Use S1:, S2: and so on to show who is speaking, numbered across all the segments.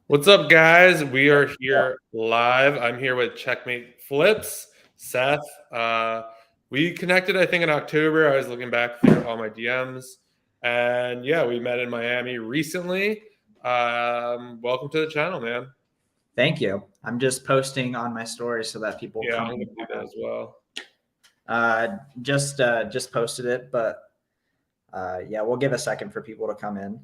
S1: What's up, guys? We are here live. I'm here with Checkmate Flips, Seth. We connected, I think, in October. I was looking back through all my DMs, and yeah, we met in Miami recently. Welcome to the channel, man.
S2: Thank you. I'm just posting on my story so that people
S1: Yeah,
S2: come.
S1: I'm gonna do that as well.
S2: Just posted it, but yeah, we'll give a second for people to come in.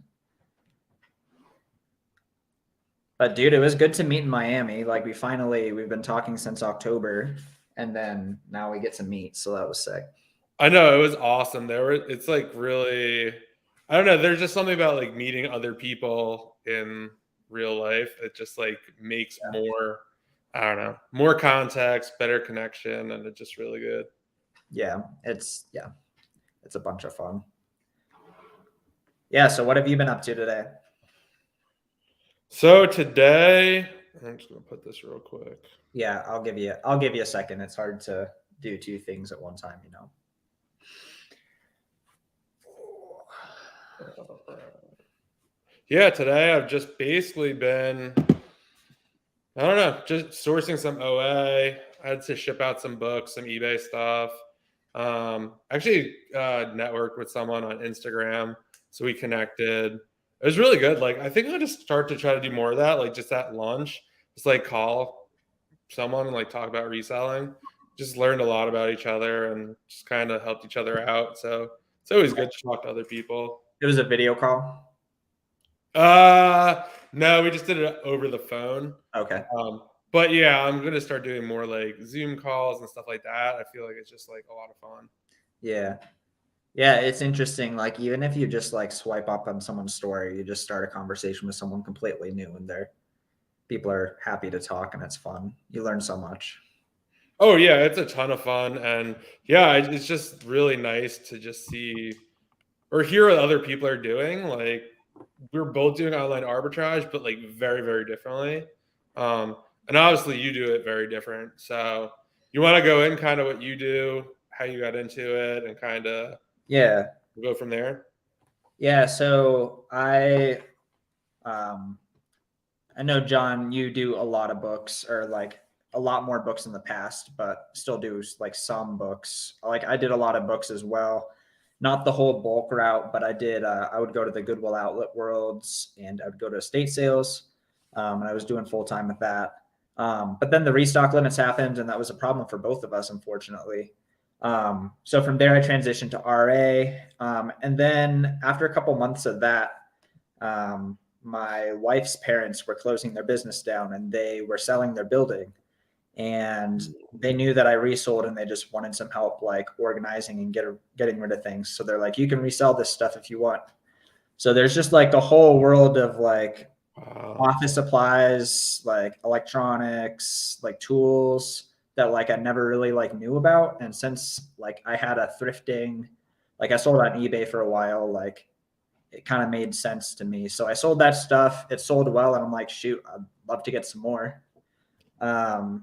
S2: But dude, it was good to meet in Miami. Like we've been talking since October, and then now we get to meet, so that was sick.
S1: I know, it was awesome. It's like really, I don't know. There's just something about like meeting other people in real life. It just like makes more, I don't know, more context, better connection, and it's just really good.
S2: Yeah, it's a bunch of fun. Yeah. So what have you been up to today?
S1: So today, I'm just gonna put this real quick.
S2: Yeah, I'll give you a second. It's hard to do two things at one time, you know.
S1: Yeah, today I've just basically been, I don't know, just sourcing some OA. I had to ship out some books, some eBay stuff. Actually networked with someone on Instagram, so we connected. It was really good. Like, I think I'm gonna start to try to do more of that, like just at lunch, just like call someone and like talk about reselling. Just learned a lot about each other and just kind of helped each other out. So it's always good to talk to other people.
S2: It was a video call.
S1: No, we just did it over the phone.
S2: Okay.
S1: But yeah, I'm gonna start doing more like Zoom calls and stuff like that. I feel like it's just like a lot of fun.
S2: Yeah. Yeah, it's interesting. Like even if you just like swipe up on someone's story, you just start a conversation with someone completely new and people are happy to talk and it's fun. You learn so much.
S1: Oh yeah, it's a ton of fun. And yeah, it's just really nice to just see or hear what other people are doing. Like we're both doing online arbitrage, but like very, very differently. And obviously you do it very different. So you want to go in kind of what you do, how you got into it, and kind of we'll go from there.
S2: Yeah, so I know, John, you do a lot of books or like a lot more books in the past, but still do like some books. Like I did a lot of books as well. Not the whole bulk route, but I did. I would go to the Goodwill Outlet Worlds and I would go to estate sales. And I was doing full time with that. But then the restock limits happened, and that was a problem for both of us, unfortunately. So from there, I transitioned to RA. And then after a couple months of that, my wife's parents were closing their business down and they were selling their building, and they knew that I resold and they just wanted some help like organizing and getting rid of things. So they're like, you can resell this stuff if you want. So there's just like the whole world of like office supplies, like electronics, like tools that like I never really like knew about. And since like I had a thrifting, like I sold on eBay for a while, like it kind of made sense to me. So I sold that stuff. It sold well, and I'm like, shoot, I'd love to get some more.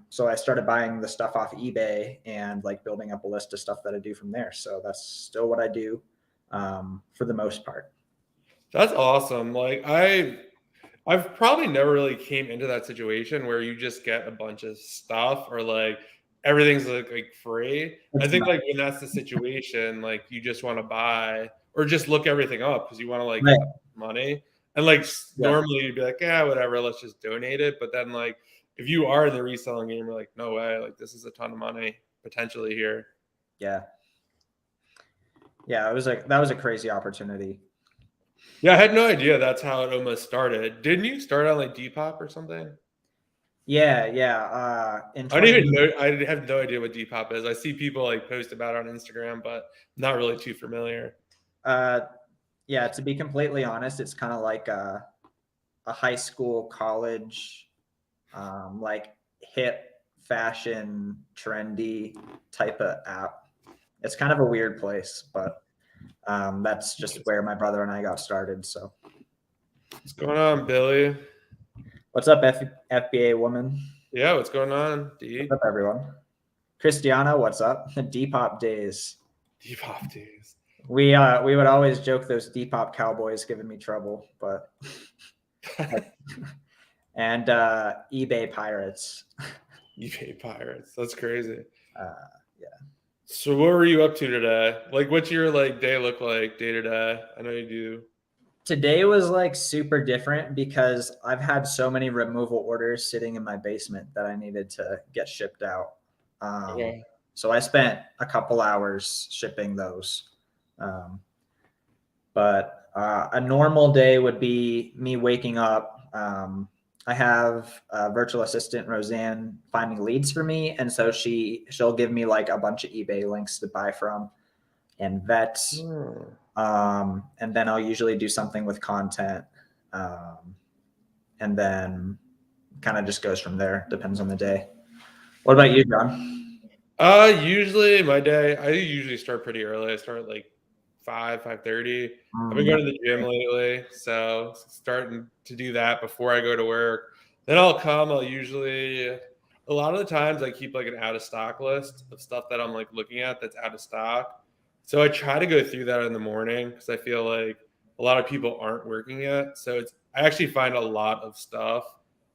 S2: So I started buying the stuff off eBay and like building up a list of stuff that I do from there. So that's still what I do for the most part.
S1: That's awesome. Like I've probably never really came into that situation where you just get a bunch of stuff or like everything's like free. I think like when that's the situation, like you just want to buy or just look everything up because you want to like get money. And like normally you'd be like, yeah, whatever, let's just donate it. But then like if you are in the reselling game, you're like, no way, like this is a ton of money potentially here.
S2: Yeah. Yeah, that was a crazy opportunity.
S1: Yeah, I had no idea that's how it almost started. Didn't you start on like Depop or something?
S2: Yeah.
S1: I don't even know. I have no idea what Depop is. I see people like post about it on Instagram, but not really too familiar.
S2: Yeah, to be completely honest, it's kind of like a high school, college, like hip fashion, trendy type of app. It's kind of a weird place, but that's just where my brother and I got started. So,
S1: what's going on, Billy?
S2: What's up, FBA woman?
S1: Yeah, what's going on, D?
S2: What's up, everyone? Christiana, what's up? Depop days.
S1: Depop days.
S2: We would always joke those Depop cowboys giving me trouble, but and eBay pirates.
S1: eBay pirates. That's crazy.
S2: Yeah.
S1: So what were you up to today? Like, what's your like day look like day to day? I know you do.
S2: Today was like super different because I've had so many removal orders sitting in my basement that I needed to get shipped out.
S1: Okay.
S2: So I spent a couple hours shipping those. Um, but a normal day would be me waking up. I have a virtual assistant, Roseanne, finding leads for me, and so she'll give me like a bunch of eBay links to buy from and vet.
S1: Hmm.
S2: And then I'll usually do something with content. And then kind of just goes from there. Depends on the day. What about you, John?
S1: Usually my day, I usually start pretty early. I start at like 5:30. I've been going to the gym lately, so starting to do that before I go to work. Then I'll usually, a lot of the times I keep like an out of stock list of stuff that I'm like looking at that's out of stock. So I try to go through that in the morning because I feel like a lot of people aren't working yet. So I actually find a lot of stuff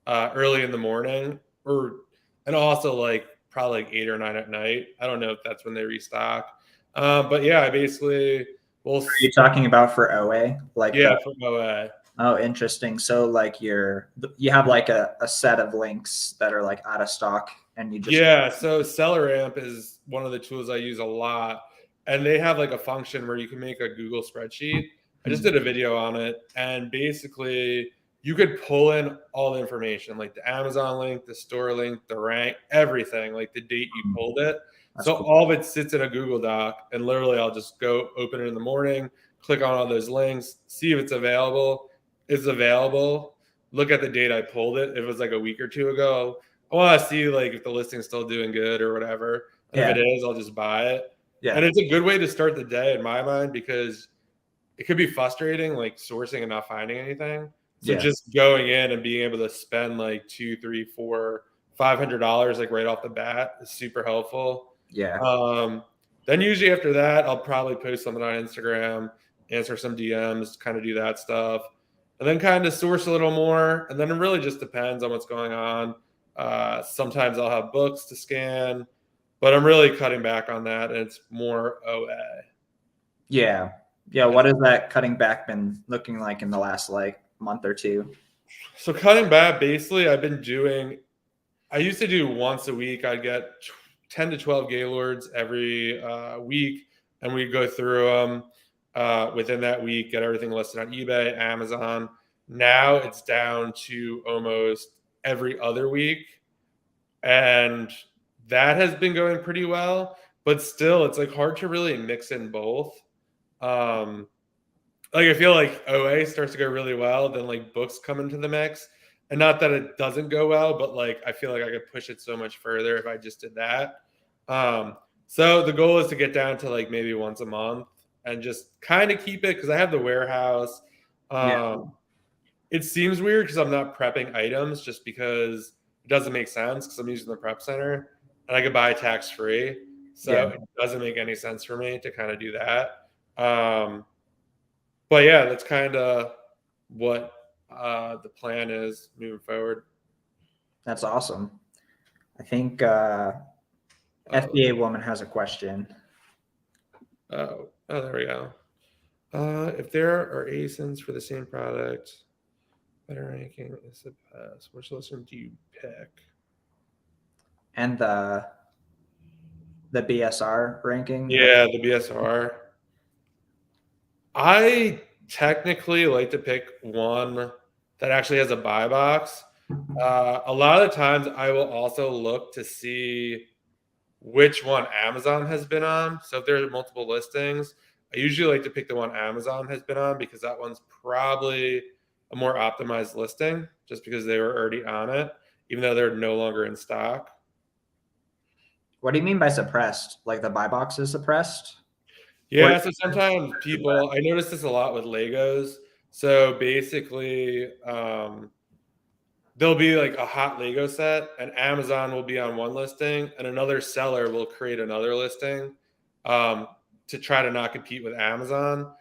S1: early in the morning, and also like probably like 8 or 9 at night. I don't know if that's when they restock. But yeah, I basically will.
S2: Are you talking about for OA? Like
S1: Yeah, from OA.
S2: oh, interesting. So like you have like a set of links that are like out of stock and you just
S1: Yeah, so Seller Amp is one of the tools I use a lot, and they have like a function where you can make a Google spreadsheet. I just did a video on it, and basically you could pull in all the information, like the Amazon link, the store link, the rank, everything, like the date you pulled it.
S2: That's
S1: So
S2: cool.
S1: all of it sits in a Google Doc, and literally I'll just go open it in the morning, click on all those links, see if it's available. It's available. Look at the date I pulled it. If it was like a week or two ago, I want to see like if the listing's still doing good or whatever. And if
S2: Yeah.
S1: it is, I'll just buy it. And
S2: Yeah.
S1: it's a good way to start the day in my mind because it could be frustrating, like sourcing and not finding anything. So
S2: Yeah.
S1: just going in and being able to spend like two, three, four, $500 like right off the bat is super helpful.
S2: Yeah.
S1: Then usually after that, I'll probably post something on Instagram, answer some DMs, kind of do that stuff, and then kind of source a little more. And then it really just depends on what's going on. Sometimes I'll have books to scan, but I'm really cutting back on that, and it's more OA.
S2: Yeah. Yeah. What has that cutting back been looking like in the last like month or two?
S1: So cutting back, basically, I used to do once a week. I'd get 10 to 12 Gaylords every week, and we'd go through them within that week, get everything listed on eBay, Amazon. Now it's down to almost every other week. And that has been going pretty well, but still, it's like hard to really mix in both. Um, like I feel like OA starts to go really well, then like books come into the mix. And not that it doesn't go well, but like I feel like I could push it so much further if I just did that. So the goal is to get down to like maybe once a month and just kind of keep it because I have the warehouse.
S2: Yeah.
S1: It seems weird because I'm not prepping items just because it doesn't make sense because I'm using the prep center and I could buy tax free. So
S2: Yeah.
S1: it doesn't make any sense for me to kind of do that. But yeah, that's kind of what the plan is moving forward.
S2: That's awesome. I think
S1: Oh,
S2: FBA woman has a question.
S1: there we go. If there are ASINs for the same product, better ranking is the best. Which listing do you pick?
S2: And the BSR ranking.
S1: Yeah, the BSR. I technically like to pick one that actually has a buy box. A lot of the times, I will also look to see which one Amazon has been on. So if there are multiple listings, I usually like to pick the one Amazon has been on because that one's probably a more optimized listing just because they were already on it, even though they're no longer in stock.
S2: What do you mean by suppressed? Like the buy box is suppressed?
S1: Yeah, so sometimes I notice this a lot with Legos. So basically, there'll be like a hot Lego set, and Amazon will be on one listing, and another seller will create another listing. to try to not compete with Amazon.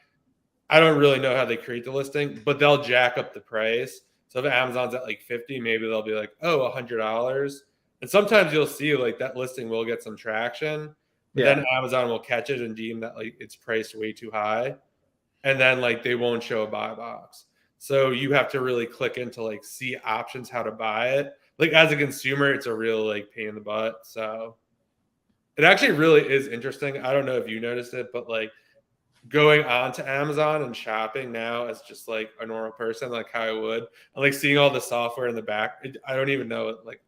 S1: I don't really know how they create the listing, but they'll jack up the price. So if Amazon's at like 50, maybe they'll be like, oh, $100. And sometimes you'll see like that listing will get some traction, but
S2: Yeah.
S1: then Amazon will catch it and deem that like it's priced way too high. And then like they won't show a buy box. So you have to really click into like see options how to buy it. Like as a consumer, it's a real like pain in the butt. So it actually really is interesting. I don't know if you noticed it, but like going on to Amazon and shopping now as just like a normal person, like how I would, and like seeing all the software in the back. I don't even know what like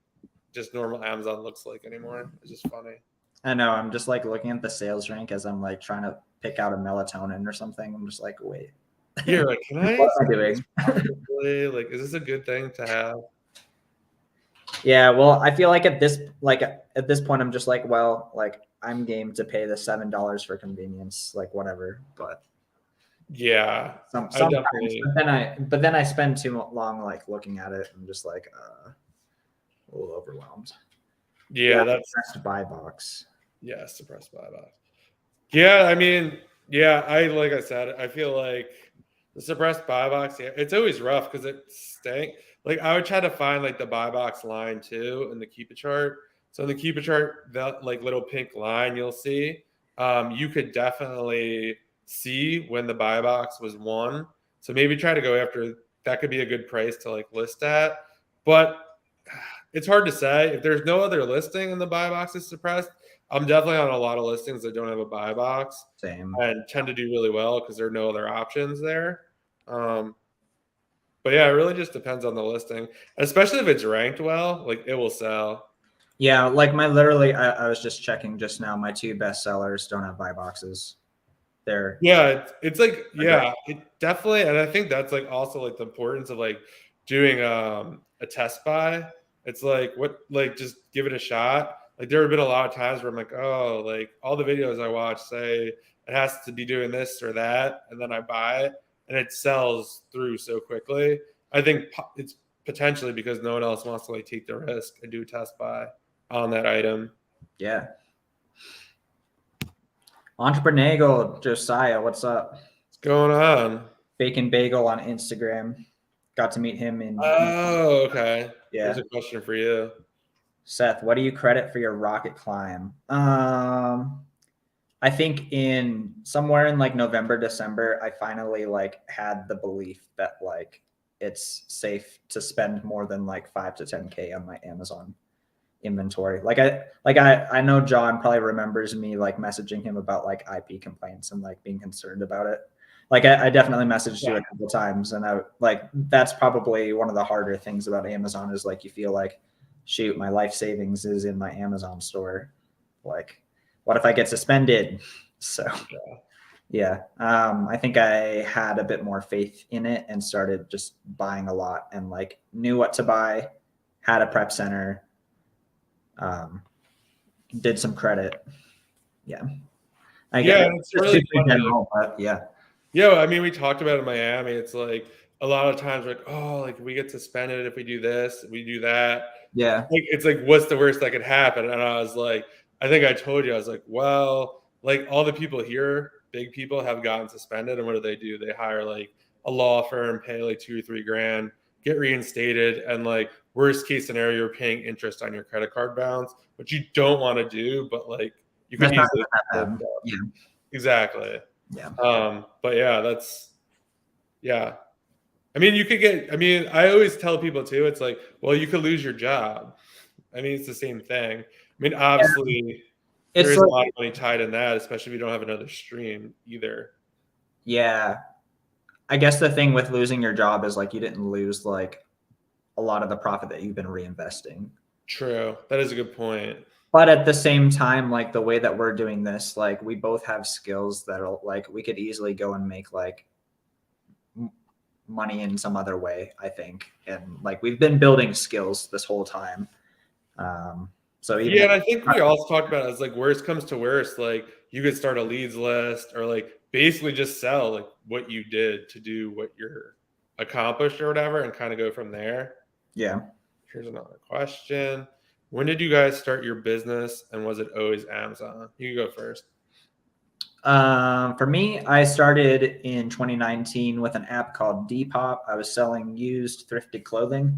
S1: just normal Amazon looks like anymore. It's just funny.
S2: I know. I'm just like looking at the sales rank as I'm like trying to pick out a melatonin or something. I'm just like, wait,
S1: You're like, can I?
S2: what am I doing?
S1: Like, is this a good thing to have?
S2: Yeah, well, I feel like at this point, I'm just like, well, like I'm game to pay the $7 for convenience, like whatever. But
S1: Yeah,
S2: sometimes,
S1: definitely.
S2: but then I spend too long like looking at it. I'm just like a little overwhelmed.
S1: Yeah, that's
S2: suppressed buy box.
S1: yeah, suppressed buy box. Yeah, I mean, yeah, like I said, I feel like the suppressed buy box, yeah, it's always rough because it stank. Like I would try to find like the buy box line too in the keep it chart. So in the keep it chart, that like little pink line you'll see, you could definitely see when the buy box was won. So maybe try to go after that could be a good price to like list at. But it's hard to say if there's no other listing and the buy box is suppressed. I'm definitely on a lot of listings that don't have a buy box
S2: Same.
S1: and tend to do really well because there are no other options there. But yeah, it really just depends on the listing, especially if it's ranked well, like it will sell.
S2: Yeah, like I was just checking just now. My two best sellers don't have buy boxes. They're
S1: Yeah, it's like yeah, it definitely, and I think that's like also like the importance of like doing a test buy. It's like what like just give it a shot. Like there have been a lot of times where I'm like, oh, like all the videos I watch say it has to be doing this or that, and then I buy it and it sells through so quickly. I think it's potentially because no one else wants to like take the risk and do a test buy on that item.
S2: yeah. Entrepreneur Josiah, what's up?
S1: What's going on?
S2: Bacon Bagel on Instagram. Got to meet him in.
S1: Oh, okay. Here's
S2: Yeah.
S1: a question for you.
S2: Seth, what do you credit for your rocket climb? I think in somewhere in like November, December, I finally like had the belief that like it's safe to spend more than like 5 to 10K on my Amazon inventory. I know John probably remembers me like messaging him about like IP complaints and like being concerned about it. Like I definitely messaged you a couple times, and I like that's probably one of the harder things about Amazon is like you feel like, shoot, my life savings is in my Amazon store. Like, what if I get suspended? So yeah, I think I had a bit more faith in it and started just buying a lot and like knew what to buy, had a prep center, did some credit. Yeah.
S1: Yeah, it's really funny.
S2: General, but yeah.
S1: Yeah, I mean, we talked about it in Miami. It's like a lot of times, like, oh, like we get suspended if we do this, we do that.
S2: Yeah.
S1: Like, it's like, what's the worst that could happen? And I was like, I think I told you, I was like, well, like all the people here, big people, have gotten suspended, and what do? They hire like a law firm, pay like 2 or 3 grand, get reinstated, and like worst case scenario, you're paying interest on your credit card balance, which you don't want to do, but like you could
S2: That's
S1: easily.
S2: yeah.
S1: Exactly.
S2: Yeah.
S1: But yeah, yeah. I mean, I always tell people too, it's like, well, you could lose your job. I mean, it's the same thing. I mean, obviously, there is a lot of money tied in that, especially if you don't have another stream either.
S2: Yeah. I guess the thing with losing your job is like you didn't lose like a lot of the profit that you've been reinvesting.
S1: True. That is a good point.
S2: But at the same time, like the way that we're doing this, like we both have skills that are like we could easily go and make like money in some other way, I think. And like we've been building skills this whole time. So even
S1: yeah, and I think we also talked about it as like worst comes to worst, like you could start a leads list or like basically just sell like what you did to do what you're accomplished or whatever and kind of go from there.
S2: Yeah.
S1: Here's another question. When did you guys start your business and was it always Amazon? You can go first.
S2: For me, I started in 2019 with an app called Depop. I was selling used thrifted clothing.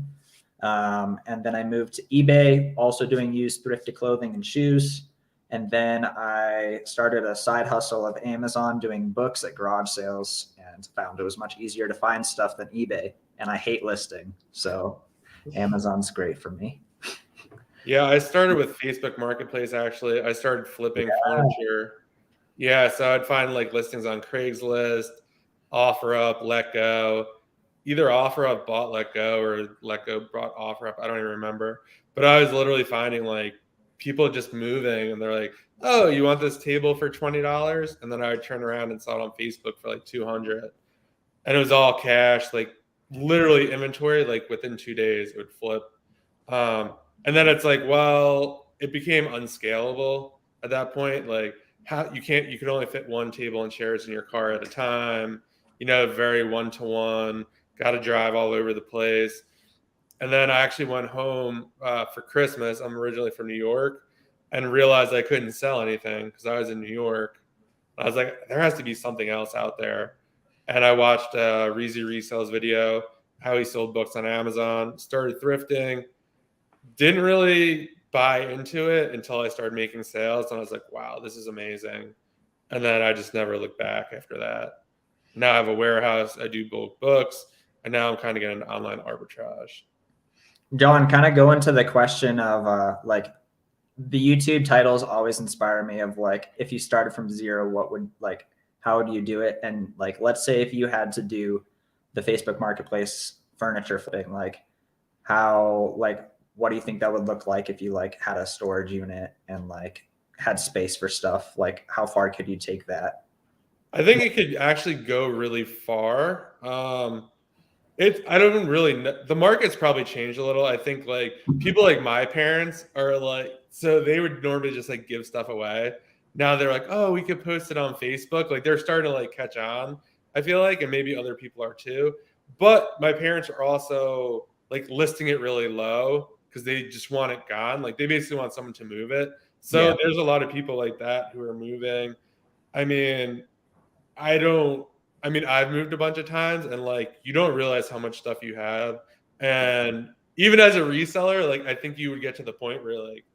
S2: And then I moved to eBay, also doing used thrifted clothing and shoes. And then I started a side hustle of Amazon doing books at garage sales and found it was much easier to find stuff than eBay. And I hate listing. So Amazon's great for me.
S1: Yeah, I started with Facebook Marketplace actually. I started flipping furniture. Yeah, so I'd find like listings on Craigslist, OfferUp, LetGo. Either OfferUp bought LetGo or LetGo brought OfferUp. I don't even remember. But I was literally finding like people just moving and they're like, "Oh, you want this table for $20?" And then I would turn around and sell it on Facebook for like 200. And it was all cash, like literally inventory, like within 2 days it would flip. And then it's like, well, it became unscalable at that point. Like, how you could only fit one table and chairs in your car at a time, very one to one, got to drive all over the place. And then I actually went home for Christmas. I'm originally from New York, and realized I couldn't sell anything because I was in New York. I was like, there has to be something else out there. And I watched Reezy Resell's video, how he sold books on Amazon, started thrifting, didn't really buy into it until I started making sales. And I was like, wow, this is amazing. And then I just never looked back after that. Now I have a warehouse, I do bulk books, and now I'm kind of getting online arbitrage.
S2: John, kind of go into the question of like the YouTube titles always inspire me of like, if you started from zero, what would like, how would you do it? And like, let's say if you had to do the Facebook Marketplace furniture flipping, like what do you think that would look like if you like had a storage unit and like had space for stuff? Like how far could you take that?
S1: I think it could actually go really far. I don't really know. The market's probably changed a little. I think like people like my parents are like, so they would normally just like give stuff away. Now they're like, oh, we could post it on Facebook. Like they're starting to like catch on, I feel like, and maybe other people are too. But my parents are also like listing it really low because they just want it gone. Like they basically want someone to move it. So
S2: Yeah.
S1: there's a lot of people like that who are moving. I mean, I don't. I mean, I've moved a bunch of times, and like you don't realize how much stuff you have. And even as a reseller, like I think you would get to the point where like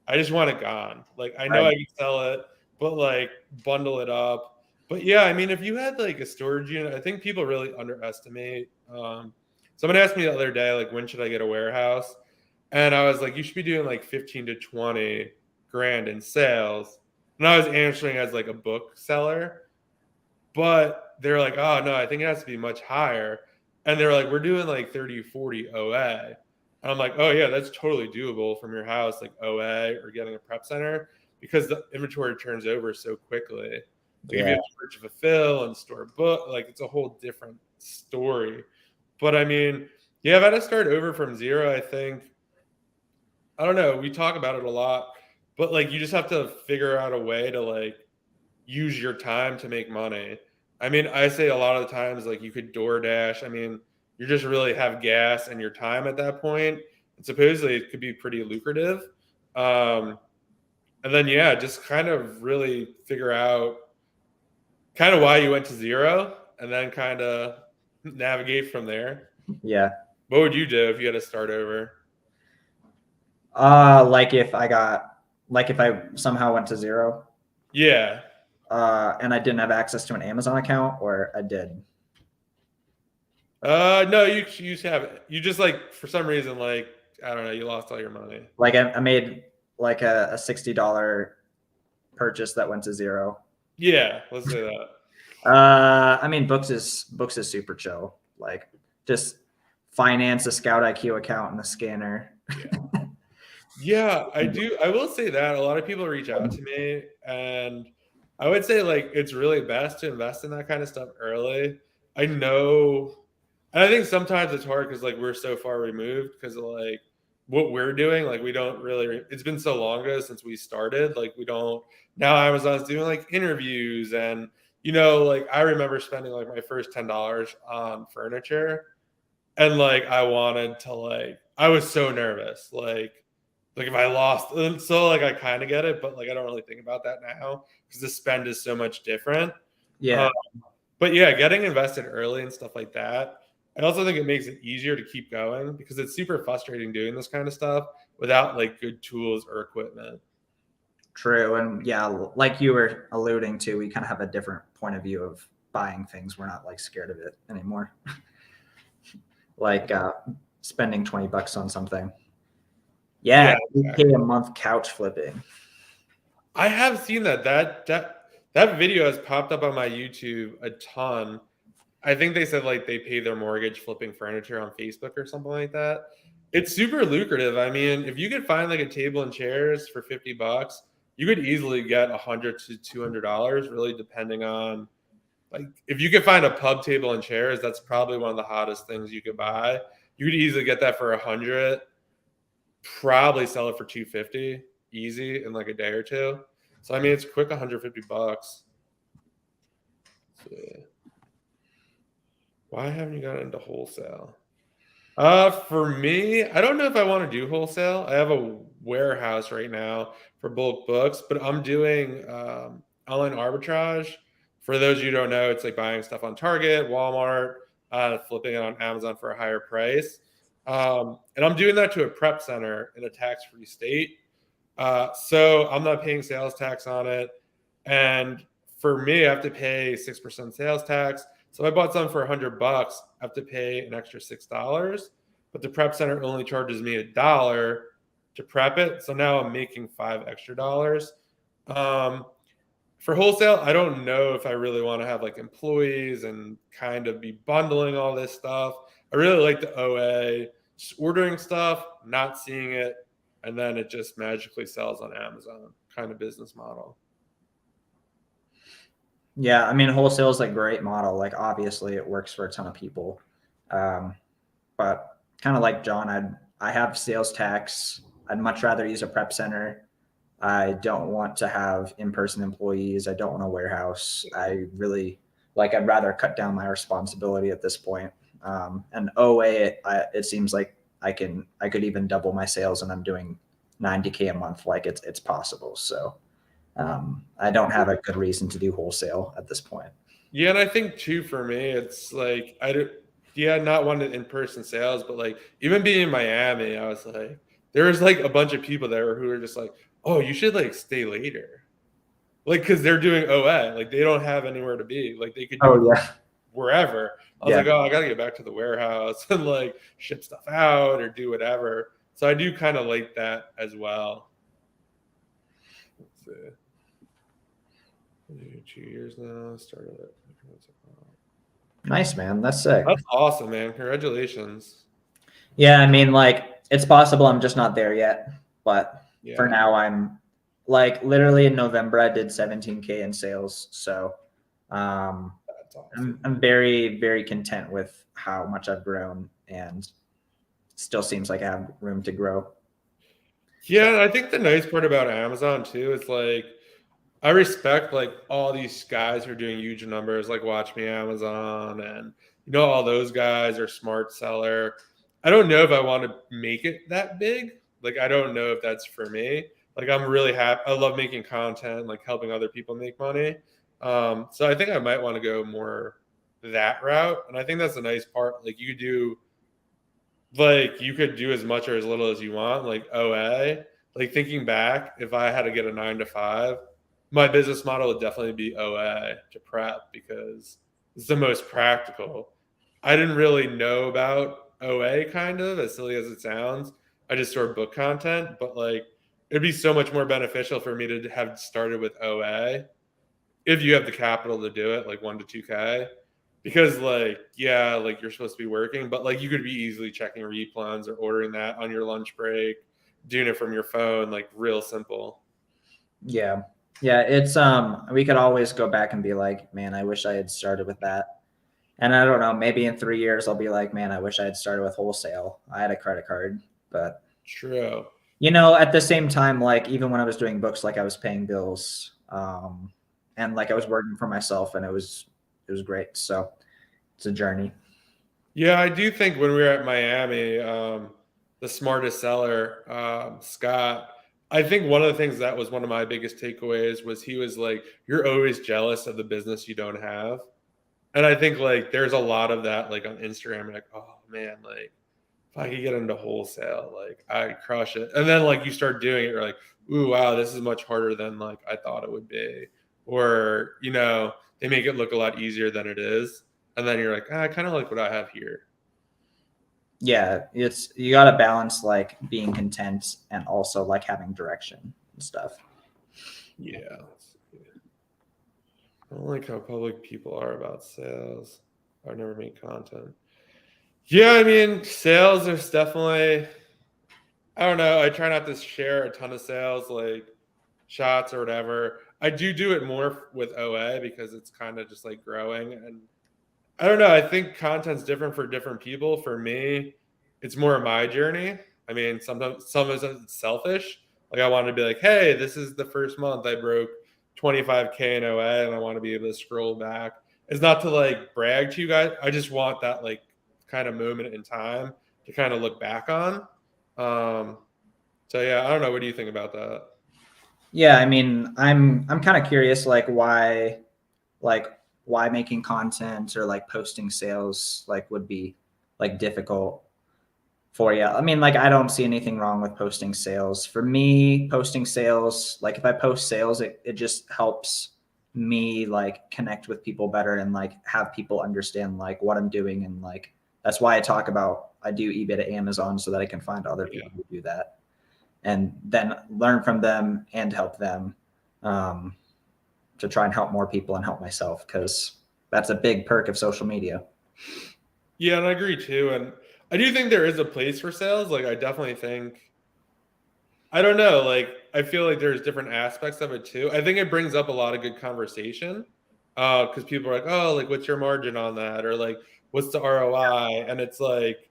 S1: I just want it gone. Like I know
S2: Right.
S1: I can sell it, but like bundle it up. But yeah, I mean, if you had like a storage unit, I think people really underestimate. Someone asked me the other day, like, when should I get a warehouse? And I was like, you should be doing like 15 to 20 grand in sales. And I was answering as like a book seller. But they're like, oh no, I think it has to be much higher. And they're like, we're doing like 30, 40 OA. And I'm like, oh yeah, that's totally doable from your house, like OA or getting a prep center, because the inventory turns over so quickly. Like if you
S2: Yeah.
S1: have to purchase a fill and store a book, like it's a whole different story. But I mean, yeah, if I had to start over from zero, I think, I don't know, we talk about it a lot, but like you just have to figure out a way to like use your time to make money. I mean, I say a lot of the times, like you could DoorDash. I mean, you just really have gas and your time at that point. And supposedly it could be pretty lucrative. Um, and then, yeah, just kind of really figure out kind of why you went to zero and then kind of navigate from there.
S2: Yeah.
S1: What would you do if you had to start over?
S2: Like if I somehow went to zero,
S1: Yeah.
S2: and I didn't have access to an Amazon account, or I did.
S1: No, you have it. You just like for some reason, like I don't know, you lost all your money.
S2: Like I made like a $60 purchase that went to zero.
S1: Yeah, let's say that.
S2: I mean, books is super chill. Like just finance a Scout IQ account and a scanner.
S1: Yeah, I do. I will say that a lot of people reach out to me, and I would say like it's really best to invest in that kind of stuff early. I know, and I think sometimes it's hard because like we're so far removed because of like what we're doing. Like we don't really. It's been so long ago since we started. Like we don't now. Amazon's doing like interviews, and like I remember spending like my first $10 on furniture, and like I wanted to like I was so nervous like. Like if I lost, and so like I kind of get it, but like I don't really think about that now because the spend is so much different.
S2: Yeah.
S1: Um, but yeah, getting invested early and stuff like that. I also think it makes it easier to keep going because it's super frustrating doing this kind of stuff without like good tools or equipment.
S2: True. And yeah, like you were alluding to, we kind of have a different point of view of buying things. We're not like scared of it anymore. Like spending $20 on something. Yeah,
S1: Yeah,
S2: $8K a month couch flipping.
S1: I have seen that video has popped up on my YouTube a ton. I think they said like they pay their mortgage flipping furniture on Facebook or something like that. It's super lucrative. I mean, if you could find like a table and chairs for $50, you could easily get $100 to $200, really depending on like if you could find a pub table and chairs, that's probably one of the hottest things you could buy. You could easily get that for 100, probably sell it for 250 easy in like a day or two. So I mean, it's quick $150. So, why haven't you gotten into wholesale? For me, I don't know if I want to do wholesale. I have a warehouse right now for bulk books, but I'm doing online arbitrage. For those of you who don't know, it's like buying stuff on Target, Walmart, flipping it on Amazon for a higher price. And I'm doing that to a prep center in a tax-free state. So I'm not paying sales tax on it. And for me, I have to pay 6% sales tax. So if I bought something for $100, I have to pay an extra $6. But the prep center only charges me $1 to prep it. So now I'm making $5 extra. For wholesale, I don't know if I really want to have like employees and kind of be bundling all this stuff. I really like the OA, just ordering stuff, not seeing it, and then it just magically sells on Amazon kind of business model.
S2: Yeah, I mean, wholesale is a great model. Like, obviously, it works for a ton of people. But kind of like John, I have sales tax. I'd much rather use a prep center. I don't want to have in-person employees. I don't want a warehouse. I really I'd rather cut down my responsibility at this point. And OA, it seems like I could even double my sales, and I'm doing 90K a month. Like it's possible. So I don't have a good reason to do wholesale at this point.
S1: Yeah, and I think too for me, it's like I do, yeah, not wanting in-person sales, but like even being in Miami, I was like, there was like a bunch of people there who were just like, oh, you should like stay later, like because they're doing OA, like they don't have anywhere to be, like they could do it
S2: Yeah.
S1: wherever. I was like, oh, I gotta get back to the warehouse and like ship stuff out or do whatever. So I do kind of like that as well. Let's see. 2 years now. Started it.
S2: Nice, man. That's sick.
S1: That's awesome, man. Congratulations.
S2: Yeah, I mean, like it's possible. I'm just not there yet. But for now, I'm like literally in November, I did 17K in sales. So
S1: that's awesome.
S2: I'm very, very content with how much I've grown, and it still seems like I have room to grow.
S1: Yeah, and I think the nice part about Amazon too is like I respect like all these guys who are doing huge numbers, like Watch Me Amazon, and all those guys are Smart Seller. I don't know if I want to make it that big. Like I don't know if that's for me. Like I'm really happy. I love making content, like helping other people make money. So I think I might want to go more that route, and I think that's a nice part. Like you could do as much or as little as you want. Like OA. Like thinking back, if I had to get a 9 to 5, my business model would definitely be OA to prep because it's the most practical. I didn't really know about OA, kind of as silly as it sounds. I just store book content, but like it'd be so much more beneficial for me to have started with OA if you have the capital to do it, like 1 to 2K. Because like, yeah, like you're supposed to be working, but like you could be easily checking replens or ordering that on your lunch break, doing it from your phone, like real simple.
S2: Yeah. Yeah, it's we could always go back and be like, man, I wish I had started with that. And I don't know, maybe in 3 years I'll be like, man, I wish I had started with wholesale. I had a credit card, but
S1: True.
S2: At the same time, like even when I was doing books, like I was paying bills, and like I was working for myself, and it was great. So it's a journey.
S1: Yeah, I do think when we were at Miami, the smartest seller, Scott, I think one of the things that was one of my biggest takeaways was he was like, "You're always jealous of the business you don't have," and I think like there's a lot of that like on Instagram. Like, oh man, like if I could get into wholesale, like I'd crush it. And then like you start doing it, you're like, ooh, wow, this is much harder than like I thought it would be. Or, they make it look a lot easier than it is. And then you're like, I kind of like what I have here.
S2: Yeah, it's you got to balance like being content and also like having direction and stuff.
S1: Yeah. I don't like how public people are about sales. I've never made content. Yeah, I mean, sales is definitely, I don't know. I try not to share a ton of sales, like shots or whatever. I do it more with OA because it's kind of just like growing. And I don't know. I think content's different for different people. For me, it's more my journey. I mean, sometimes it's selfish. Like I want to be like, hey, this is the first month I broke 25K in OA, and I want to be able to scroll back. It's not to like brag to you guys. I just want that like kind of moment in time to kind of look back on. So yeah, I don't know. What do you think about that?
S2: Yeah, I mean, I'm kind of curious like why making content or like posting sales like would be like difficult for you. I mean, like I don't see anything wrong with posting sales. For me, posting sales, like if I post sales, it just helps me like connect with people better and like have people understand like what I'm doing. And like that's why I do eBay to Amazon so that I can find other people who do that and then learn from them and help them to try and help more people and help myself, because that's a big perk of social media.
S1: Yeah, and I agree too. And I do think there is a place for sales. Like I definitely think, I don't know, like I feel like there's different aspects of it too. I think it brings up a lot of good conversation. Because people are like, oh, like what's your margin on that? Or like what's the ROI? And it's like,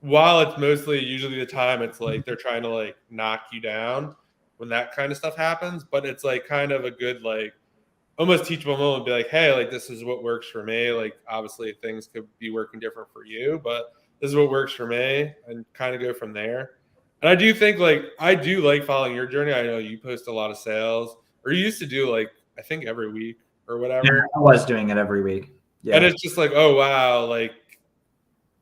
S1: while it's mostly usually the time it's like they're trying to like knock you down when that kind of stuff happens, but it's like kind of a good like almost teachable moment, be like, hey, like this is what works for me. Like obviously things could be working different for you, but this is what works for me, and kind of go from there. And I do think like I do like following your journey. I know you post a lot of sales, or you used to do like I think every week or
S2: Yeah,
S1: whatever.
S2: I was doing it every week.
S1: And
S2: Yeah.
S1: it's just like, oh wow, like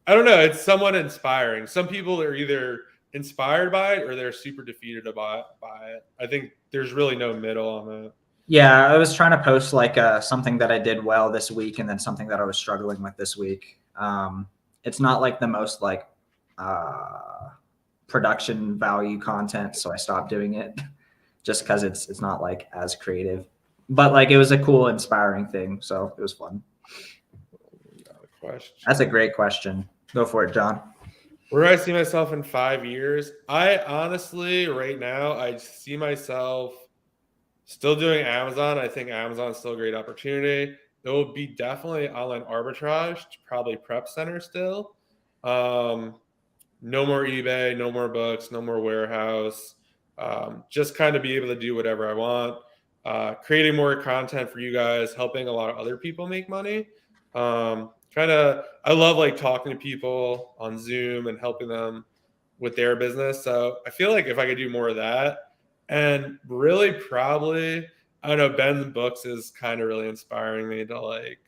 S1: I don't know, it's somewhat inspiring. Some people are either inspired by it or they're super defeated by it. I think there's really no middle on that.
S2: Yeah, I was trying to post like something that I did well this week and then something that I was struggling with this week. It's not like the most like production value content, so I stopped doing it just because it's not like as creative. But like it was a cool, inspiring thing, so it was fun.
S1: Got a question.
S2: That's a great question. Go for it, John.
S1: Where do I see myself in 5 years? I honestly, right now, I see myself still doing Amazon. I think Amazon's still a great opportunity. There will be definitely online arbitrage, probably prep center still. Um, no more eBay, no more books, no more warehouse. Just kind of be able to do whatever I want. Creating more content for you guys, helping a lot of other people make money. I love like talking to people on Zoom and helping them with their business. So I feel like if I could do more of that, and really probably, I don't know, Ben's books is kind of really inspiring me to like,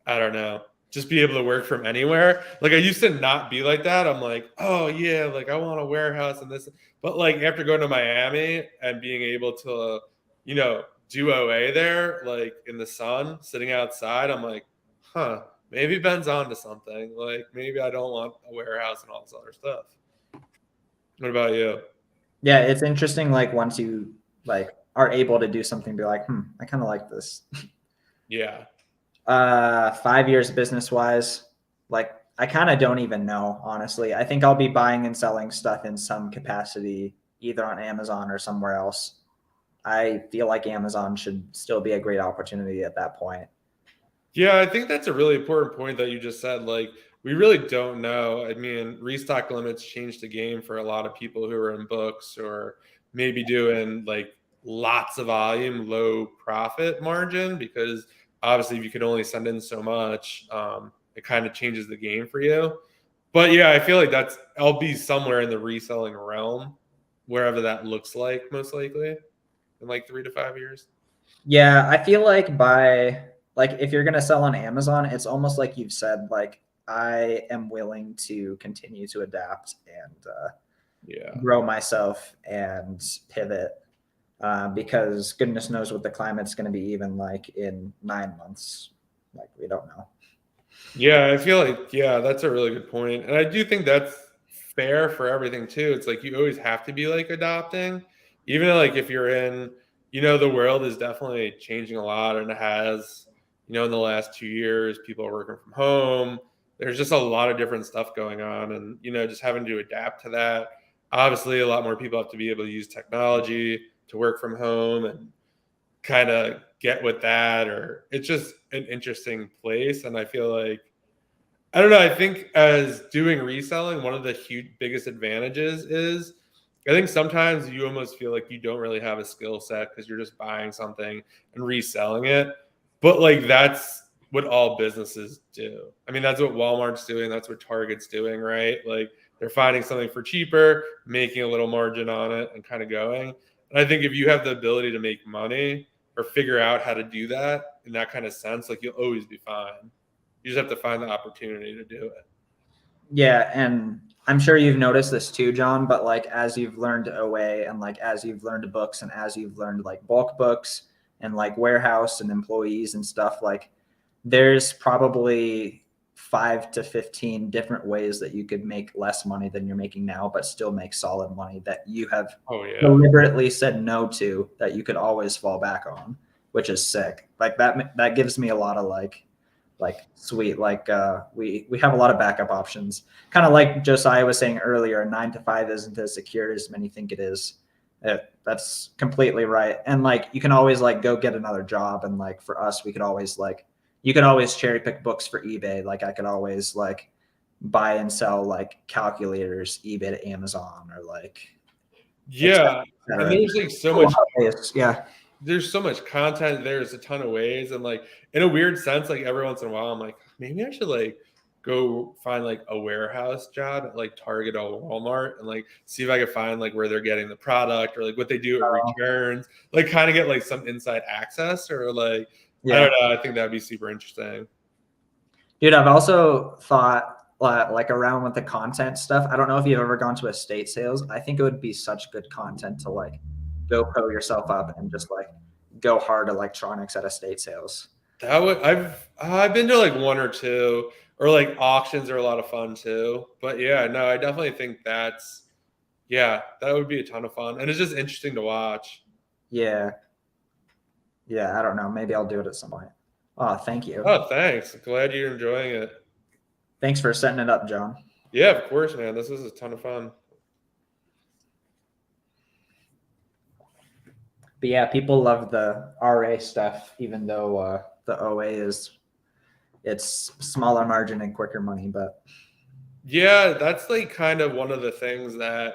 S1: I don't know, just be able to work from anywhere. Like I used to not be like that. I'm like, oh yeah, like I want a warehouse and this, but like after going to Miami and being able to, do OA there, like in the sun, sitting outside, I'm like, huh, maybe Ben's onto something. Like maybe I don't want a warehouse and all this other stuff. What about you?
S2: Yeah, it's interesting. Like once you like are able to do something, be like, I kind of like this.
S1: Yeah.
S2: 5 years business wise, like I kind of don't even know, honestly. I think I'll be buying and selling stuff in some capacity, either on Amazon or somewhere else. I feel like Amazon should still be a great opportunity at that point.
S1: Yeah, I think that's a really important point that you just said. Like, we really don't know. I mean, restock limits changed the game for a lot of people who are in books or maybe doing like lots of volume, low profit margin, because obviously if you can only send in so much, it kind of changes the game for you. But yeah, I feel like I'll be somewhere in the reselling realm, wherever that looks like, most likely in like 3 to 5 years.
S2: Yeah, I feel like if you're gonna sell on Amazon, it's almost like you've said, like, I am willing to continue to adapt and
S1: Yeah.
S2: grow myself and pivot, because goodness knows what the climate's going to be even like in 9 months. Like, we don't know.
S1: Yeah, I feel like, yeah, that's a really good point. And I do think that's fair for everything too. It's like you always have to be like adopting, even like if you're in, the world is definitely changing a lot and it has, in the last 2 years, people are working from home. There's just a lot of different stuff going on and, just having to adapt to that. Obviously, a lot more people have to be able to use technology to work from home and kind of get with that, or it's just an interesting place. And I feel like, I don't know, I think as doing reselling, one of the biggest advantages is I think sometimes you almost feel like you don't really have a skill set because you're just buying something and reselling it. But like that's what all businesses do. I mean, that's what Walmart's doing, that's what Target's doing, right? Like they're finding something for cheaper, making a little margin on it and kind of going. And I think if you have the ability to make money or figure out how to do that in that kind of sense, like you'll always be fine. You just have to find the opportunity to do it.
S2: Yeah, and I'm sure you've noticed this too, John, but like as you've learned OA and like as you've learned books and as you've learned like bulk books and like warehouse and employees and stuff, like there's probably 5 to 15 different ways that you could make less money than you're making now, but still make solid money that you have deliberately said no to, that you could always fall back on, which is sick. Like that gives me a lot of like sweet, like we have a lot of backup options, kind of like Josiah was saying earlier. 9 to 5 isn't as secure as many think it is. That's completely right. And like you can always like go get another job, and like for us, we could always like, you could always cherry pick books for eBay. Like I could always like buy and sell like calculators eBay to Amazon, or like
S1: yeah, and there's like so much
S2: yeah,
S1: there's so much content. There's a ton of ways, and like in a weird sense, like every once in a while, I'm like, maybe I should like go find like a warehouse job at like Target or Walmart and like see if I could find like where they're getting the product or like what they do at returns, like kind of get like some inside access or like I don't know. I think that'd be super interesting.
S2: Dude, I've also thought like around with the content stuff. I don't know if you've ever gone to estate sales. I think it would be such good content to like GoPro yourself up and just like go hard electronics at estate sales.
S1: That would I've been to like one or two, or like auctions are a lot of fun too. But yeah, no, I definitely think that would be a ton of fun, and it's just interesting to watch.
S2: Yeah, I don't know. Maybe I'll do it at some point. Oh, thank you.
S1: Oh, thanks. Glad you're enjoying it.
S2: Thanks for setting it up, John.
S1: Yeah, of course, man. This is a ton of fun.
S2: But yeah, people love the RA stuff, even though the OA it's smaller margin and quicker money. But
S1: yeah, that's like kind of one of the things that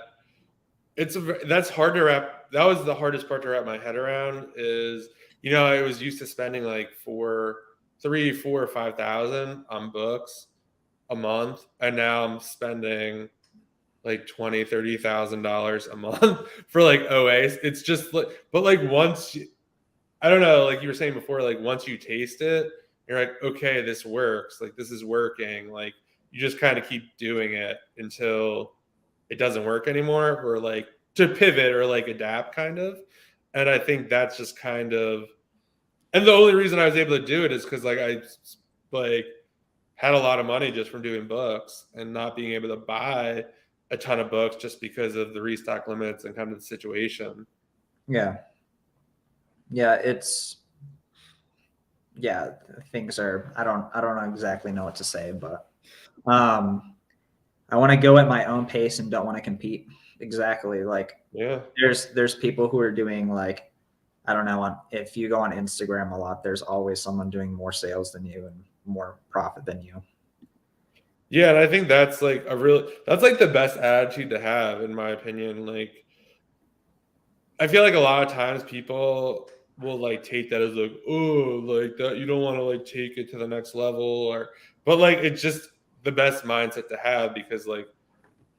S1: that's hard to wrap. That was the hardest part to wrap my head around. Is I was used to spending like 3, 4, or 5,000 on books a month, and now I'm spending like $20,000-$30,000 a month for like OAs. It's just like, but like I don't know, like you were saying before, like once you taste it, you're like, okay, this works. Like this is working. Like you just kind of keep doing it until it doesn't work anymore, or like to pivot or like adapt kind of. And I think that's just kind of, and the only reason I was able to do it is because like I like had a lot of money just from doing books and not being able to buy a ton of books just because of the restock limits and kind of the situation.
S2: Yeah, things are, I don't know exactly know what to say, but I want to go at my own pace and don't want to compete. Exactly. Like there's people who are doing like, I don't know, if you go on Instagram a lot, there's always someone doing more sales than you and more profit than you.
S1: Yeah, and I think that's like that's like the best attitude to have, in my opinion. Like I feel like a lot of times people will like take that as like, oh, like that you don't want to like take it to the next level, but like it just the best mindset to have, because like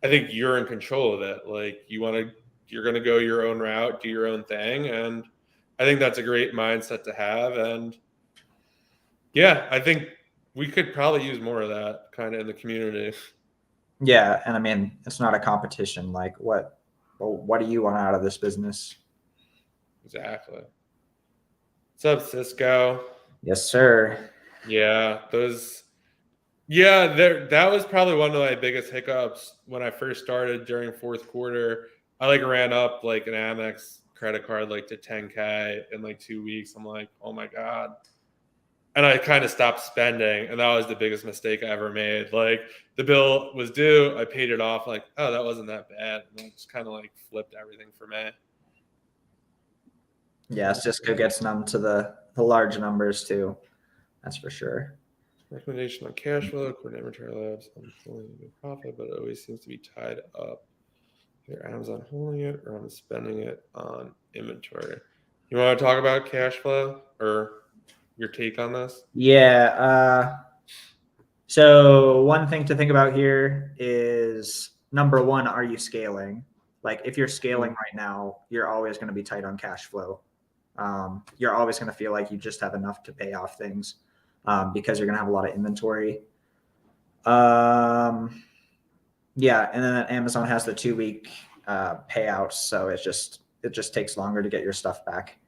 S1: I think you're in control of it. Like you're going to go your own route, do your own thing, and I think that's a great mindset to have. And yeah, I think we could probably use more of that kind of in the community.
S2: Yeah, and I mean, it's not a competition. Like, what do you want out of this business?
S1: Exactly. What's up, Cisco?
S2: Yes, sir.
S1: Yeah, that was probably one of my biggest hiccups when I first started during fourth quarter. I like ran up like an Amex credit card like to 10K in like 2 weeks. I'm like, oh my God. And I kind of stopped spending, and that was the biggest mistake I ever made. Like the bill was due, I paid it off, like, oh, that wasn't that bad. And it just kind of like flipped everything for me.
S2: Yeah, Cisco gets numb to the large numbers too. That's for sure.
S1: Recommendation on cash flow, according to Inventory Labs. I'm pulling a profit, but it always seems to be tied up. Either Amazon holding it or I'm spending it on inventory. You want to talk about cash flow or your take on this?
S2: Yeah. So one thing to think about here is number one, are you scaling? Like if you're scaling right now, you're always going to be tight on cash flow. You're always going to feel like you just have enough to pay off things because you're going to have a lot of inventory. Yeah, and then Amazon has the 2-week payouts, so it just takes longer to get your stuff back.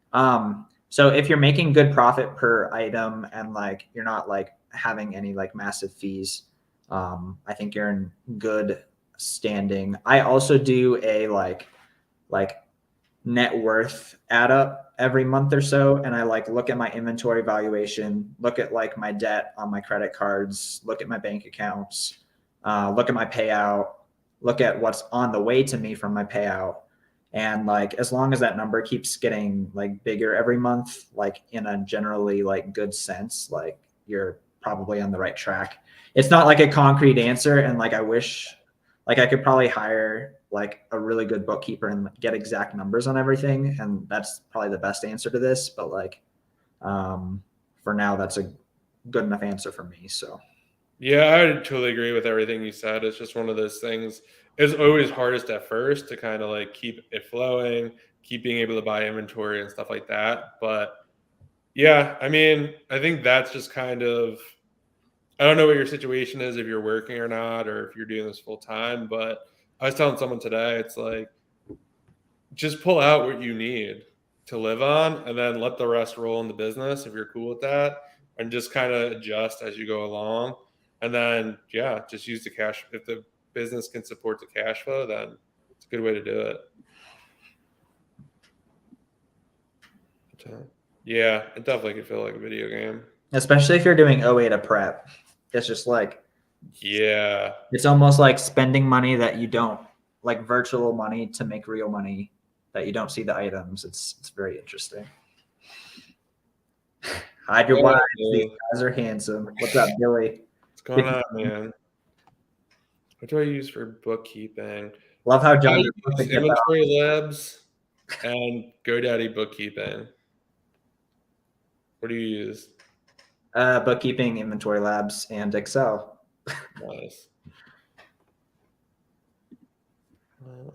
S2: So if you're making good profit per item and like you're not like having any like massive fees, I think you're in good standing. I also do a like net worth add up every month or so, and I like look at my inventory valuation, look at like my debt on my credit cards, look at my bank accounts, look at my payout, look at what's on the way to me from my payout. And like as long as that number keeps getting like bigger every month, like in a generally like good sense, like you're probably on the right track. It's not like a concrete answer, and like I wish like I could probably hire like a really good bookkeeper and get exact numbers on everything, and that's probably the best answer to this, but like for now that's a good enough answer for me. So
S1: Yeah, I totally agree with everything you said. It's just one of those things. It's always hardest at first to kind of like keep it flowing, keep being able to buy inventory and stuff like that. But yeah, I mean, I think that's just kind of, I don't know what your situation is, if you're working or not, or if you're doing this full time. But I was telling someone today, it's like, just pull out what you need to live on and then let the rest roll in the business if you're cool with that, and just kind of adjust as you go along. And then, yeah, just use the cash. If the business can support the cash flow, then it's a good way to do it. Yeah, it definitely could feel like a video game.
S2: especially if you're doing OA to prep, it's just like,
S1: yeah,
S2: it's almost like spending money that you don't, like virtual money to make real money that you don't see the items. It's very interesting. Hide your wives. These guys are handsome. What's up, Billy?
S1: What's going on, man? What do I use for bookkeeping?
S2: Love how
S1: I
S2: John
S1: use Inventory Labs and GoDaddy Bookkeeping. What do you use?
S2: Bookkeeping, Inventory Labs, and Excel.
S1: Nice. Oh,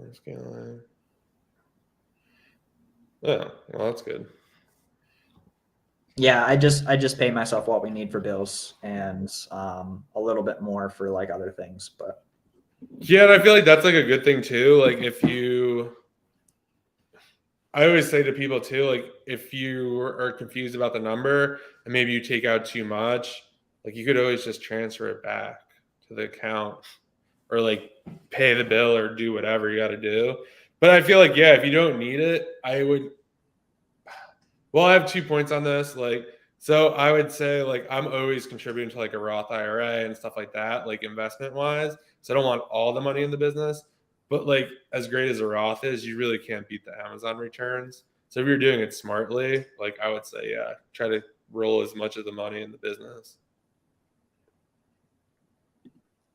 S1: well, that's good.
S2: Yeah, I just pay myself what we need for bills and a little bit more for like other things. But
S1: yeah, and I feel like that's like a good thing too. Like I always say to people too, like if you are confused about the number and maybe you take out too much, like you could always just transfer it back to the account or like pay the bill or do whatever you got to do. But I feel like, yeah, if you don't need it, well, I have 2 points on this. Like, so I would say like I'm always contributing to like a Roth IRA and stuff like that, like investment wise. So I don't want all the money in the business. But like as great as a Roth is, you really can't beat the Amazon returns. So if you're doing it smartly, like I would say, yeah, try to roll as much of the money in the business.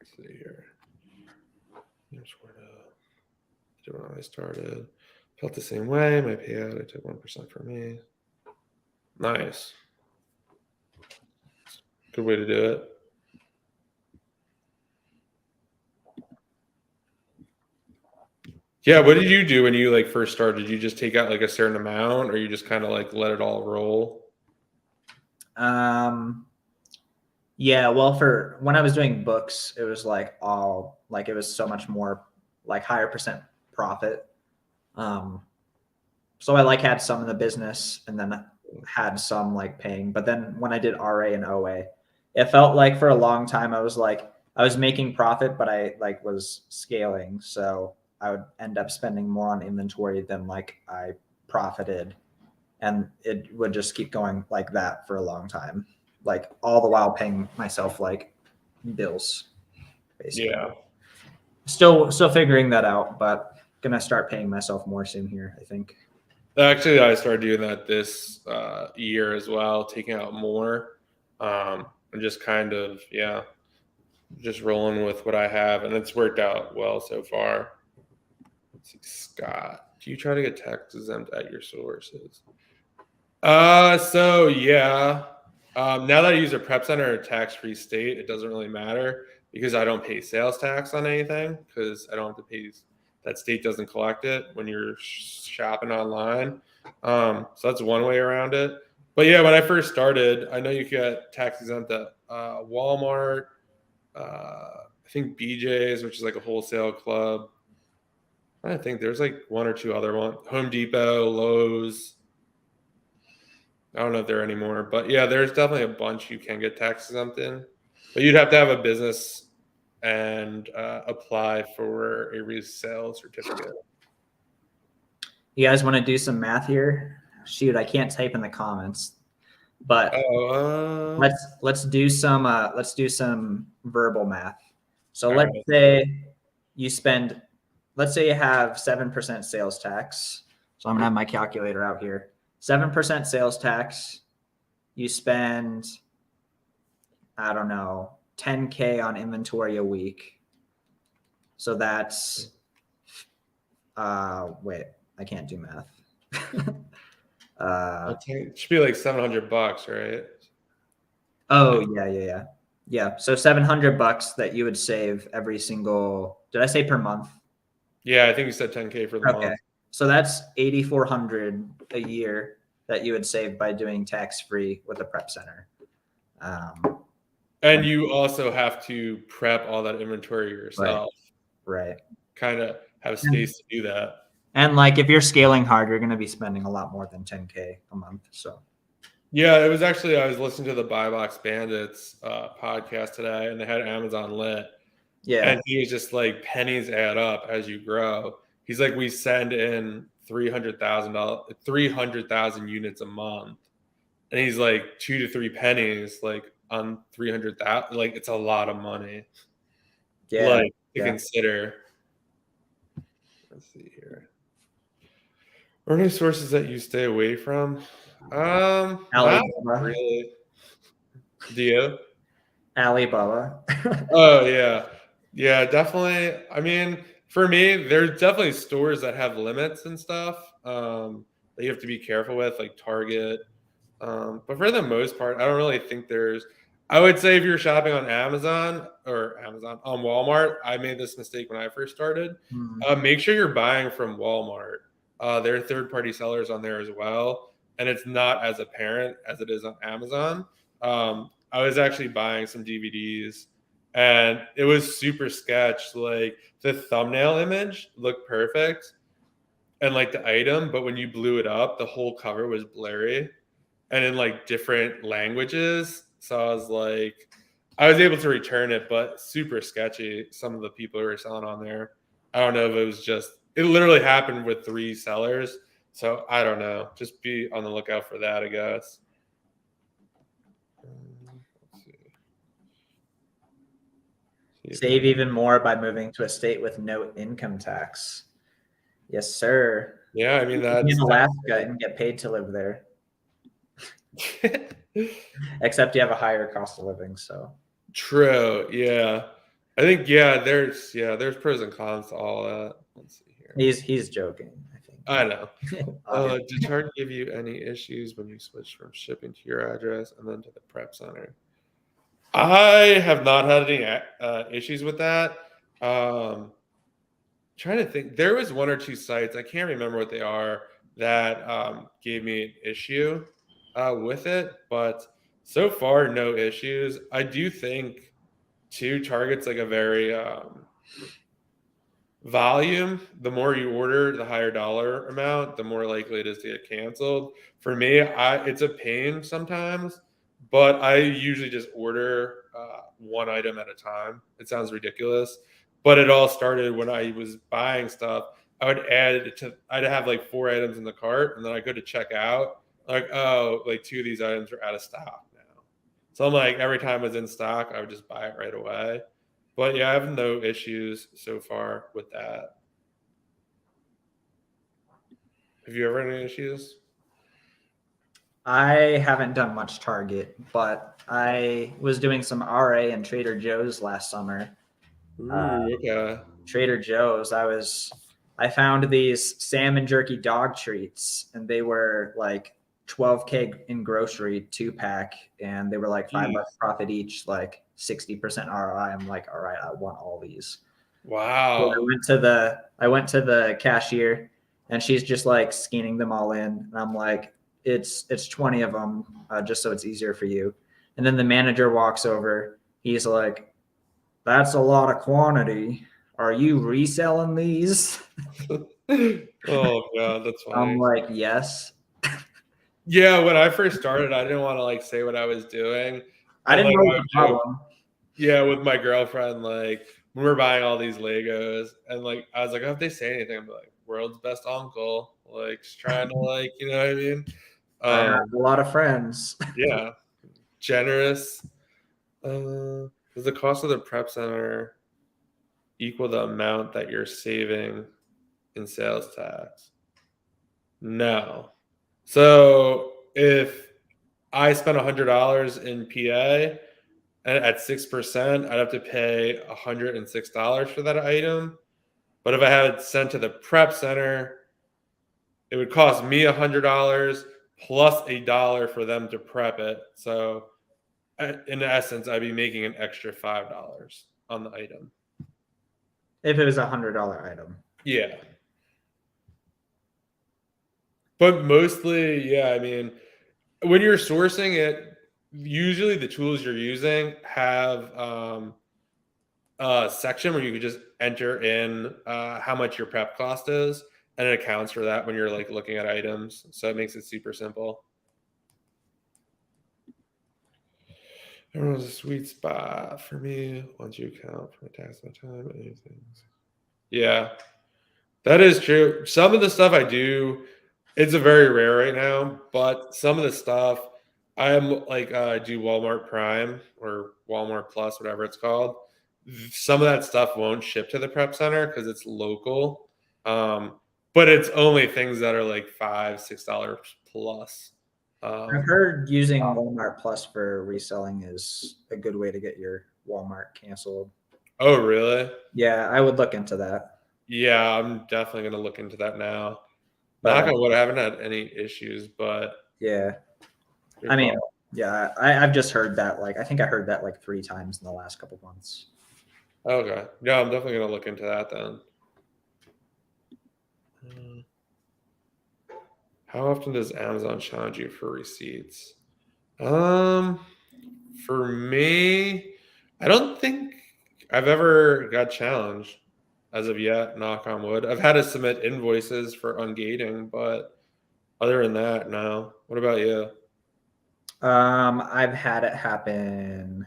S1: Let's see here. Here's where to do when I started. Felt the same way. My payout, I took 1% for me. Nice. Good way to do it. Yeah, what did you do when you like first started? Did you just take out like a certain amount, or you just kind of like let it all roll?
S2: Yeah, well, for when I was doing books, it was like all like it was so much more like higher percent profit. So I like had some in the business and then had some like paying. But then when I did RA and OA, it felt like for a long time I was making profit, but I like was scaling. So I would end up spending more on inventory than like I profited. And it would just keep going like that for a long time, like all the while paying myself like bills, basically.
S1: Yeah.
S2: Still figuring that out, but gonna start paying myself more soon here, I think.
S1: Actually, I started doing that this year as well, taking out more, and just kind of just rolling with what I have, and it's worked out well so far. Let's see, Scott, do you try to get tax exempt at your sources? So yeah. Now that I use a prep center or a tax-free state, it doesn't really matter because I don't pay sales tax on anything because I don't have to pay. That state doesn't collect it when you're shopping online. So that's one way around it. But yeah, when I first started, I know you could get tax exempt at Walmart. I think BJ's, which is like a wholesale club. I think there's like one or two other ones. Home Depot, Lowe's. I don't know if there are anymore, but yeah, there's definitely a bunch you can get tax exempt in, but you'd have to have a business and apply for a resale certificate.
S2: You guys want to do some math here? Shoot, I can't type in the comments, but let's do some verbal math. So let's say let's say you have 7% sales tax. So I'm gonna have my calculator out here. 7% sales tax. You spend, I don't know, 10K on inventory a week. So that's wait, I can't do math.
S1: It should be like $700, right?
S2: Oh yeah. So $700 that you would save every single. Did I say per month?
S1: Yeah, I think you said 10K for the month.
S2: So that's 8,400 a year that you would save by doing tax-free with a prep center.
S1: And you also have to prep all that inventory yourself.
S2: Right.
S1: Kind of have space to do that.
S2: And like if you're scaling hard, you're going to be spending a lot more than 10K a month. So.
S1: Yeah, it was actually, I was listening to the Buy Box Bandits podcast today, and they had Amazon Lit. Yeah. And he was just like, pennies add up as you grow. He's like, we send in 300,000 units a month. And he's like, 2 to 3 pennies, like on 300,000, like it's a lot of money. Yeah. Like to consider. Let's see here. Are there any sources that you stay away from? Not really. Do you?
S2: Alibaba.
S1: Oh yeah, definitely. I mean, for me, there's definitely stores that have limits and stuff that you have to be careful with, like Target. But for the most part, I don't really think there's. I would say if you're shopping on Amazon on Walmart, I made this mistake when I first started. Make sure you're buying from Walmart. There are third-party sellers on there as well, and it's not as apparent as it is on Amazon. I was actually buying some DVDs, and it was super sketch. Like the thumbnail image looked perfect, and like the item, but when you blew it up, the whole cover was blurry, and in like different languages. So I was able to return it, but super sketchy. Some of the people who were selling on there, I don't know if it was just. It literally happened with 3 sellers. So I don't know. Just be on the lookout for that, I guess. Let's see.
S2: Save even more by moving to a state with no income tax. Yes, sir.
S1: Yeah, I mean that's
S2: in Alaska and get paid to live there. Except you have a higher cost of living, so.
S1: True. Yeah. I think there's pros and cons to all that. Let's see here.
S2: He's joking, I think.
S1: I know. Did Chart give you any issues when you switched from shipping to your address and then to the prep center? I have not had any issues with that. trying to think. There was one or two sites, I can't remember what they are, that gave me an issue with it, but so far no issues. I do think too, Target's like a very volume. The more you order, the higher dollar amount, the more likely it is to get canceled. For me, it's a pain sometimes, but I usually just order one item at a time. It sounds ridiculous, but it all started when I was buying stuff. I'd have like 4 items in the cart, and then I go to check out, like, oh, like 2 of these items are out of stock now. So I'm like, every time it's in stock, I would just buy it right away. But yeah, I have no issues so far with that. Have you ever had any issues?
S2: I haven't done much Target, but I was doing some RA and Trader Joe's last summer.
S1: Ooh, okay.
S2: Trader Joe's, I found these salmon jerky dog treats, and they were like 12K in grocery 2-pack, and they were like $5
S1: Jeez.
S2: profit each, like 60% ROI. I'm like, all right, I want all these. So
S1: Wow.
S2: I went to the cashier, and she's just like scanning them all in, and I'm like, it's 20 of them, just so it's easier for you. And then the manager walks over. He's like, that's a lot of quantity. Are you reselling these?
S1: Oh god, that's
S2: I'm
S1: funny.
S2: like, yes.
S1: Yeah, when I first started, I didn't want to like say what I was doing.
S2: I
S1: And
S2: didn't
S1: like
S2: know
S1: I
S2: the
S1: would joke,
S2: problem.
S1: yeah, with my girlfriend, like we were buying all these Legos, and like I was like, oh, if they say anything, I'm like, world's best uncle, like just trying to like, you know what I mean?
S2: I have
S1: Um,
S2: a lot of friends.
S1: yeah, generous. Does the cost of the prep center equal the amount that you're saving in sales tax? No. So if I spent $100 in PA and at 6%, I'd have to pay $106 for that item. But if I had it sent to the prep center, it would cost me $100 plus $1 for them to prep it. So in essence, I'd be making an extra $5 on the item.
S2: If it was $100 item.
S1: Yeah. But mostly, yeah, I mean, when you're sourcing it, usually the tools you're using have a section where you could just enter in how much your prep cost is, and it accounts for that when you're like looking at items. So it makes it super simple. Everyone's a sweet spot for me once you account for my tax, my time, anything. Yeah, that is true. Some of the stuff I do, it's a very rare right now, but some of the stuff I'm like do Walmart Prime or Walmart Plus, whatever it's called. Some of that stuff won't ship to the prep center because it's local. Um, but it's only things that are like $5, $6 plus.
S2: I've
S1: Um,
S2: heard using Walmart Plus for reselling is a good way to get your Walmart canceled.
S1: oh, really?
S2: Yeah, I would look into that.
S1: Yeah, I'm definitely gonna look into that now.
S2: But
S1: Knock on wood, I haven't had any issues, but
S2: yeah,
S1: good
S2: I mean,
S1: call.
S2: yeah, I've just heard that. Like, I think I heard that like 3 times in the last couple months.
S1: Okay. Yeah, I'm definitely gonna look into that then. How often does Amazon challenge you for receipts? Um, for me, I don't think I've ever got challenged as of yet, knock on wood. I've had to submit invoices for ungating, but other than that, no. What about you?
S2: I've had it happen.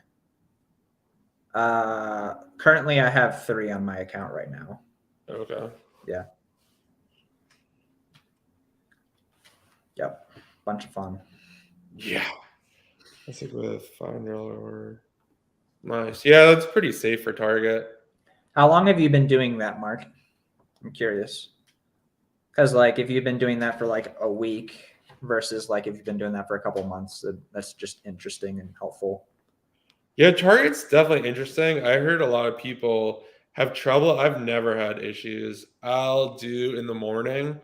S2: Currently I have 3 on my account right now.
S1: Okay.
S2: Yeah. Yep. Bunch of fun.
S1: Yeah. I think with $500 order. Nice. Yeah, that's pretty safe for Target.
S2: How long have you been doing that, Mark? I'm curious. Because like if you've been doing that for like a week versus like if you've been doing that for a couple months, that's just interesting and helpful.
S1: Yeah, Target's definitely interesting. I heard a lot of people have trouble. I've never had issues. I'll do in the morning.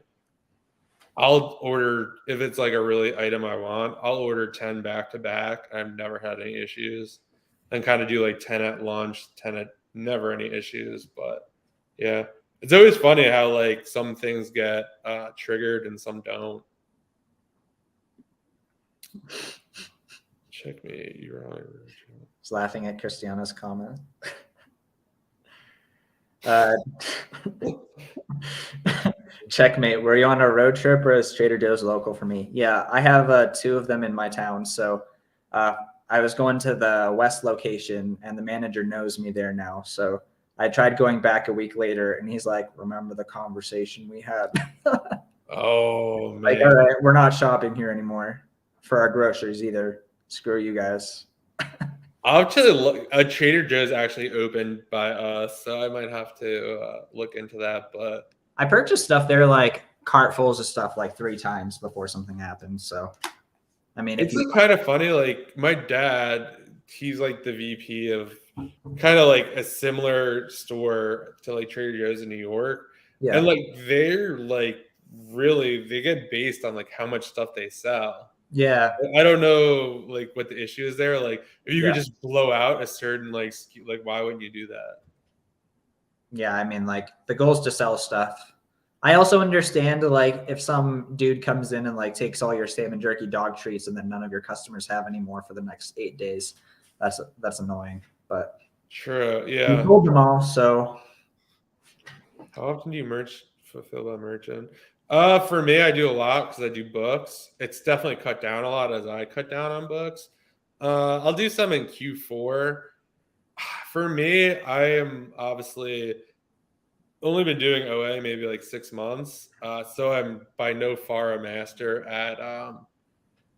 S1: I'll order if it's like a really item I want, I'll order 10 back to back. I've never had any issues. And kind of do like 10 at lunch, 10 at never any issues. But yeah. It's always funny how like some things get triggered and some don't. Checkmate, you're on.
S2: Just laughing at Christiana's comment. Checkmate. Were you on a road trip or is Trader Joe's local for me? Yeah, I have 2 of them in my town. So I was going to the West location and the manager knows me there now. So I tried going back a week later and he's like, remember the conversation we had?
S1: Oh, man.
S2: Like, all right, we're not shopping here anymore for our groceries either. Screw you guys.
S1: I'll actually look. A Trader Joe's actually opened by us, so I might have to look into that. But
S2: I purchased stuff there, like cartfuls of stuff, like 3 times before something happened. So, I mean,
S1: it's kind of funny. Like my dad, he's like the VP of kind of like a similar store to like Trader Joe's in New York,
S2: yeah,
S1: and like they're like really they get based on like how much stuff they sell.
S2: yeah,
S1: I don't know like what the issue is there. Like if you
S2: yeah.
S1: could just blow out a certain like why wouldn't you do that?
S2: Yeah, I mean, like the goal is to sell stuff. I also understand like if some dude comes in and like takes all your salmon jerky dog treats and then none of your customers have any more for the next 8 days, that's annoying. But
S1: True.
S2: we
S1: Yeah.
S2: told them all, so
S1: How often do you fulfill that merchant? For me, I do a lot because I do books. It's definitely cut down a lot as I cut down on books. I'll do some in Q4. For me, I am obviously only been doing OA maybe like 6 months. So I'm by no far a master at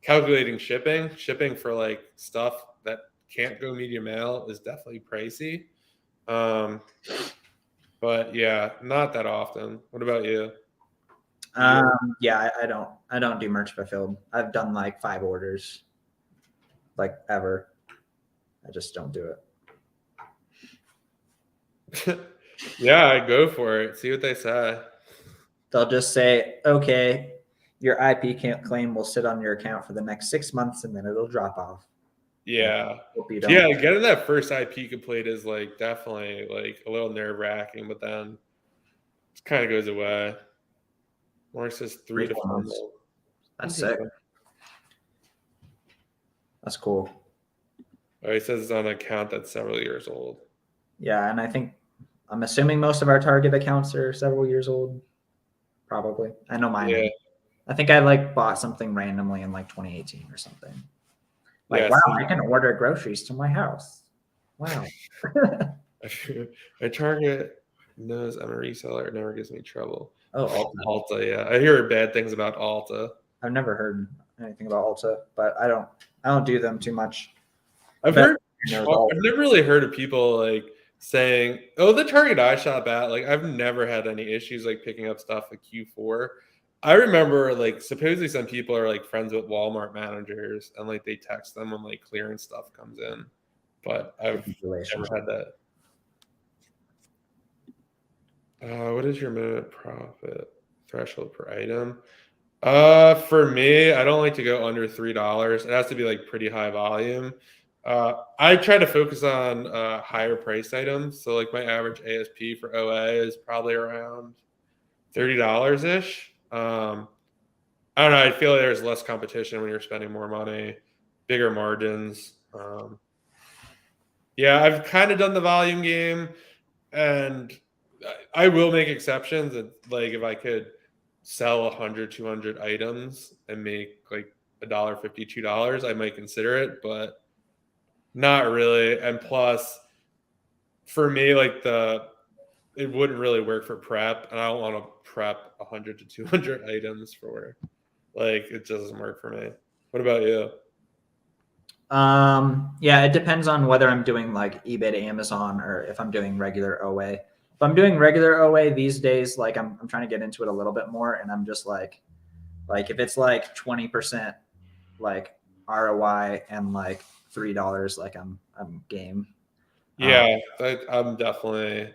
S1: calculating shipping. Shipping for like stuff that can't go media mail is definitely pricey. But yeah, not that often. What about you?
S2: yeah, I don't do merch fulfilled. I've done like 5 orders, like ever. I just don't do
S1: it. Yeah, I go for it. See what they say.
S2: They'll just say, okay, your IP claim will sit on your account for the next 6 months and then it'll drop off.
S1: Yeah.
S2: Hope you don't.
S1: Yeah, getting that first IP complete is like definitely like a little nerve wracking, but then it kind of goes away. Mark says 3 to 4 months.
S2: That's sick. That's cool.
S1: Oh, he says it's on an account that's several years old.
S2: Yeah, and I'm assuming most of our target accounts are several years old. Probably. I know mine.
S1: Yeah.
S2: I think I like bought something randomly in like 2018 or something. Like,
S1: Yeah,
S2: wow, I can order groceries to my house. Wow.
S1: My target knows I'm a reseller. It never gives me trouble.
S2: Oh,
S1: Alta, yeah. I hear bad things about Alta.
S2: I've never heard anything about Alta, but I don't do them too much.
S1: I've never really heard of people like saying, "Oh, the Target I shop at." Like, I've never had any issues like picking up stuff at Q4. I remember like supposedly some people are like friends with Walmart managers and like they text them when like clearance stuff comes in, but I've never had that. What is your minute profit threshold per item? For me, I don't like to go under $3. It has to be like pretty high volume. I try to focus on higher price items. So like my average ASP for OA is probably around $30 ish. I don't know. I feel like there's less competition when you're spending more money, bigger margins. Yeah, I've kind of done the volume game, and I will make exceptions. And like if I could sell 100, 200 items and make like $1.50, $2, I might consider it, but not really. And plus, for me, like it wouldn't really work for prep, and I don't want to prep 100 to 200 items for like it just doesn't work for me. What about you?
S2: Yeah, it depends on whether I'm doing like eBay to Amazon or if I'm doing regular OA. If I'm doing regular OA these days, like I'm trying to get into it a little bit more, and I'm just like if it's like 20% like ROI and like $3, like I'm game.
S1: Yeah, I'm definitely.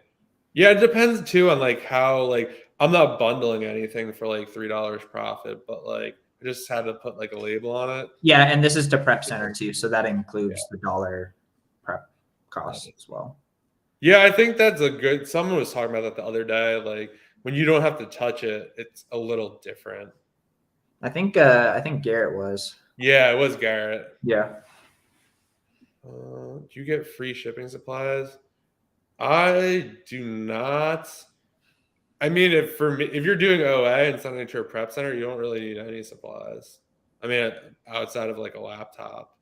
S1: Yeah, it depends too on like how like I'm not bundling anything for like $3 profit, but like I just had to put like a label on it.
S2: Yeah, and this is to Prep Center too, so that includes the dollar prep cost as well.
S1: Yeah, I think that's a good. Someone was talking about that the other day. Like when you don't have to touch it, it's a little different.
S2: I think Garrett was.
S1: Yeah, it was Garrett.
S2: Yeah.
S1: Do you get free shipping supplies? I do not. I mean, if for me, if you're doing OA and sending it to a prep center, you don't really need any supplies. I mean, outside of like a laptop.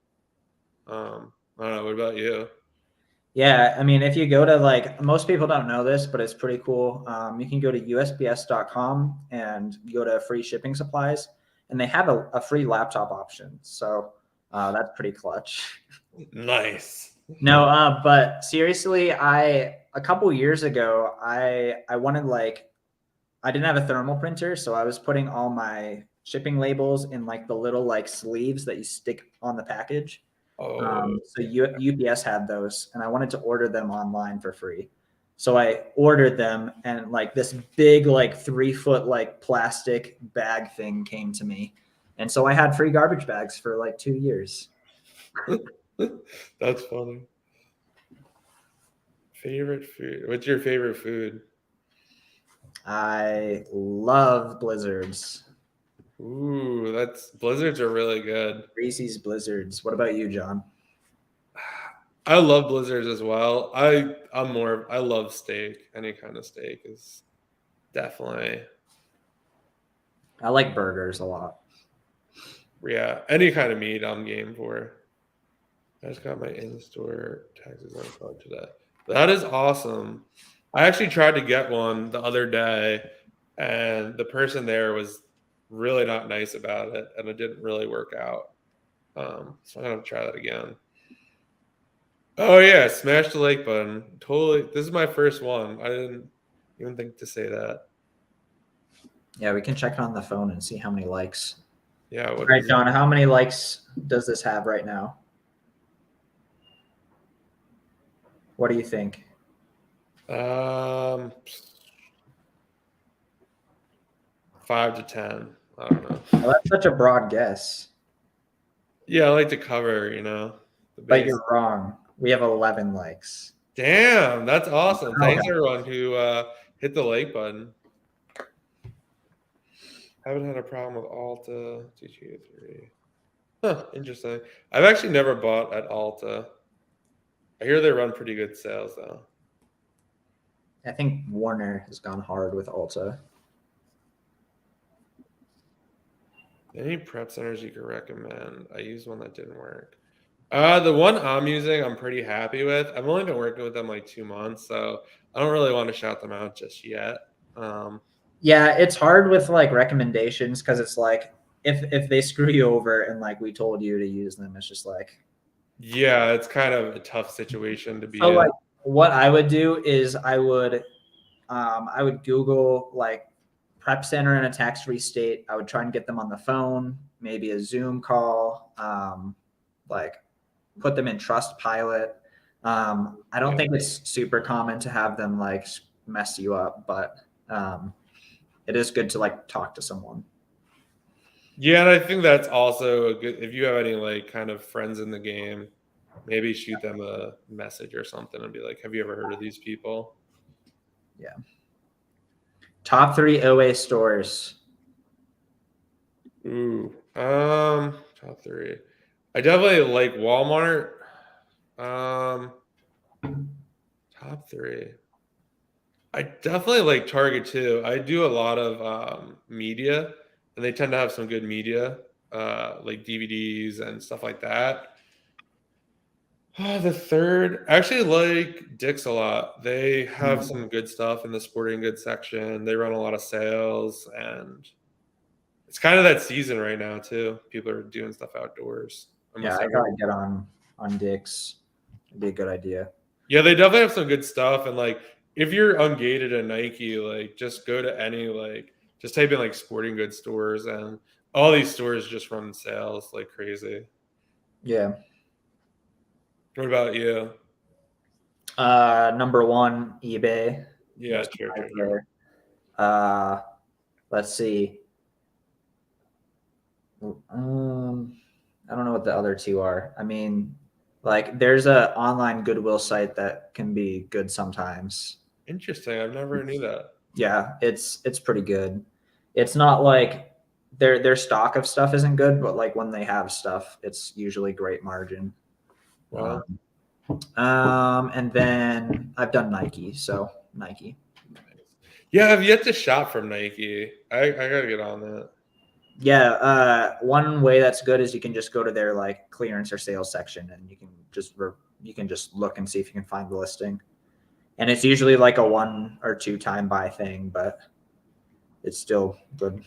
S1: I don't know. What about you?
S2: Yeah, I mean, if you go to like, most people don't know this, but it's pretty cool. You can go to usps.com and go to free shipping supplies, and they have a free laptop option. So that's pretty clutch.
S1: Nice.
S2: No, but seriously, a couple years ago, I wanted like, I didn't have a thermal printer, so I was putting all my shipping labels in like the little like sleeves that you stick on the package.
S1: Oh,
S2: UPS had those, and I wanted to order them online for free. So I ordered them, and like this big, like 3 foot, like plastic bag thing came to me. And so I had free garbage bags for like 2 years.
S1: that's funny. Favorite food? What's your favorite food?
S2: I love blizzards.
S1: Ooh, that's blizzards are really good.
S2: Reese's blizzards. What about you, John?
S1: I love blizzards as well. I love steak. Any kind of steak is definitely
S2: I like burgers a lot.
S1: yeah. Any kind of meat I'm game for. I just got my in-store taxes on card today. That is awesome. I actually tried to get one the other day, and the person there was really not nice about it, and it didn't really work out. So I'm gonna try that again. Oh yeah, smash the like button. Totally. This is my first one. I didn't even think to say that.
S2: Yeah, we can check it on the phone and see how many likes.
S1: Yeah.
S2: All
S1: What
S2: right,
S1: is
S2: John, how many likes does this have right now? What do you think?
S1: it? 5 to 10. I don't know.
S2: Well, that's such a broad guess,
S1: Yeah, I like to cover, the
S2: but
S1: base.
S2: you're wrong. We have 11 likes.
S1: Damn, that's awesome.
S2: Okay.
S1: Thanks everyone who hit the like button. Haven't had a problem with Alta T3. Huh, interesting. I've actually never bought at Alta. I hear they run pretty good sales though.
S2: I think Warner has gone hard with Ulta.
S1: Any prep centers you could recommend? I used one that didn't work. The one I'm using, I'm pretty happy with. I've only been working with them like 2 months, so I don't really want to shout them out just yet.
S2: Yeah, it's hard with like recommendations because it's like if they screw you over and like we told you to use them, it's just like
S1: Yeah, it's kind of a tough situation to be
S2: so
S1: in.
S2: like what I would do is I would Google like prep center in a tax-free state. I would try and get them on the phone, maybe a Zoom call, like put them in Trustpilot. I don't think it's super common to have them like mess you up, but it is good to like talk to someone.
S1: Yeah, and I think that's also a good if you have any like kind of friends in the game, maybe shoot them a message or something and be like, "Have you ever heard of these people?"
S2: Yeah. Top 3 OA stores.
S1: Ooh, top 3. I definitely like Walmart. Um, top 3. I definitely like Target too. I do a lot of media, and they tend to have some good media, like DVDs and stuff like that. The third, I actually like Dick's a lot. They have some good stuff in the sporting goods section. They run a lot of sales, and it's kind of that season right now too. People are doing stuff outdoors.
S2: Yeah, I gotta get on Dick's. It'd be a good idea.
S1: Yeah, they definitely have some good stuff. And like, if you're ungated at Nike, like, just go to any just type in like sporting goods stores, and all these stores just run sales like crazy.
S2: Yeah.
S1: What about you?
S2: Number 1, eBay.
S1: Yeah, sure.
S2: Uh, let's see. I don't know what the other 2 are. I mean, Like there's a online Goodwill site that can be good sometimes.
S1: Interesting. I've never knew that.
S2: Yeah, it's pretty good. It's not like their stock of stuff isn't good, but like when they have stuff, it's usually great margin.
S1: Wow.
S2: And then I've done Nike, so Nike.
S1: Yeah, I've yet to shop from Nike. I gotta get on that.
S2: Yeah, one way that's good is you can just go to their like clearance or sales section, and you can just look and see if you can find the listing. And it's usually like a 1 or 2 time buy thing, but it's still good.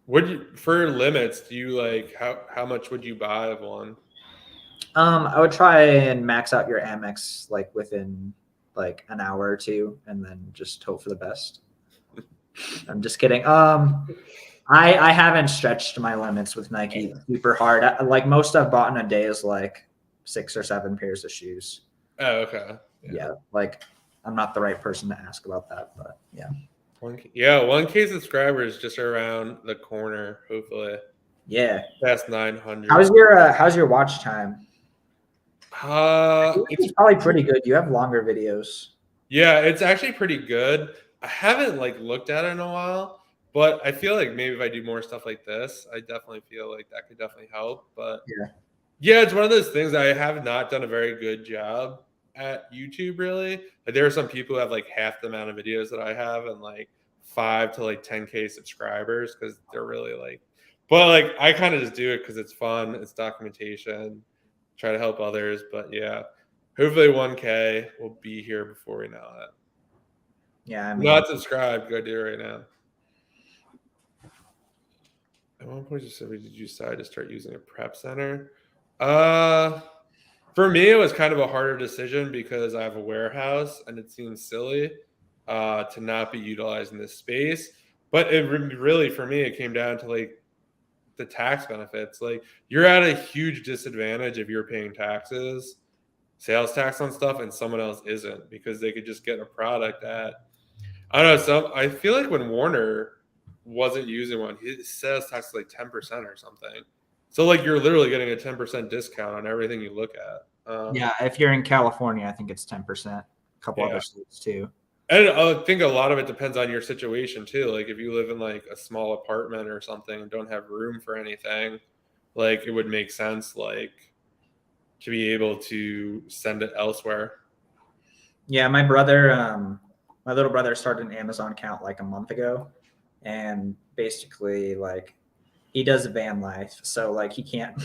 S1: Would you, for limits, do you like how much would you buy of one?
S2: I would try and max out your Amex like within like an hour or two, and then just hope for the best. I'm just kidding. I haven't stretched my limits with Nike super hard. Like most I've bought in a day is like 6 or 7 pairs of shoes.
S1: Oh, okay.
S2: Yeah, like I'm not the right person to ask about that, but yeah.
S1: 1K subscribers just around the corner, hopefully.
S2: Yeah.
S1: That's 900.
S2: How's your watch time? It's probably pretty good. You have longer videos.
S1: Yeah, it's actually pretty good. I haven't like looked at it in a while, but I feel like maybe if I do more stuff like this, I definitely feel like that could definitely help. But yeah, it's one of those things I have not done a very good job at YouTube, really. Like there are some people who have like half the amount of videos that I have and like 5 to like 10K subscribers because they're really like, but like I kind of just do it because it's fun, it's documentation, try to help others. But yeah, hopefully 1K will be here before we know it.
S2: Yeah, I mean,
S1: Not subscribed, go do it right now. At one point, did you decide to start using a prep center? For me, it was kind of a harder decision because I have a warehouse and it seems silly to not be utilizing this space. But it really, for me, it came down to like the tax benefits. Like you're at a huge disadvantage if you're paying taxes, sales tax on stuff, and someone else isn't because they could just get a product at. I don't know. I feel like when Warner wasn't using one, his sales tax is like 10% or something. So like you're literally getting a 10% discount on everything you look at.
S2: yeah, if you're in California, I think it's 10%. A couple other states too.
S1: And I think a lot of it depends on your situation too. Like if you live in like a small apartment or something and don't have room for anything, like it would make sense like to be able to send it elsewhere.
S2: Yeah, my little brother started an Amazon account like a month ago, and basically like he does van life, so like he can't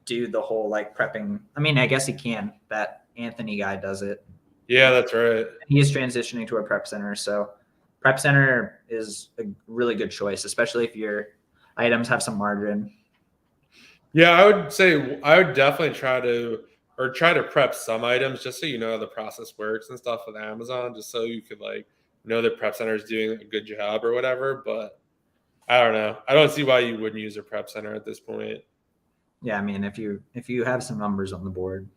S2: do the whole like prepping. I mean, I guess he can. That Anthony guy does it.
S1: Yeah, that's right.
S2: He is transitioning to a prep center, so prep center is a really good choice, especially if your items have some margin.
S1: Yeah, I would say I would definitely try to prep some items just so you know how the process works and stuff with Amazon, just so you could like know the prep center is doing a good job or whatever. But I don't know. I don't see why you wouldn't use a prep center at this point.
S2: Yeah, I mean, if you have some numbers on the board.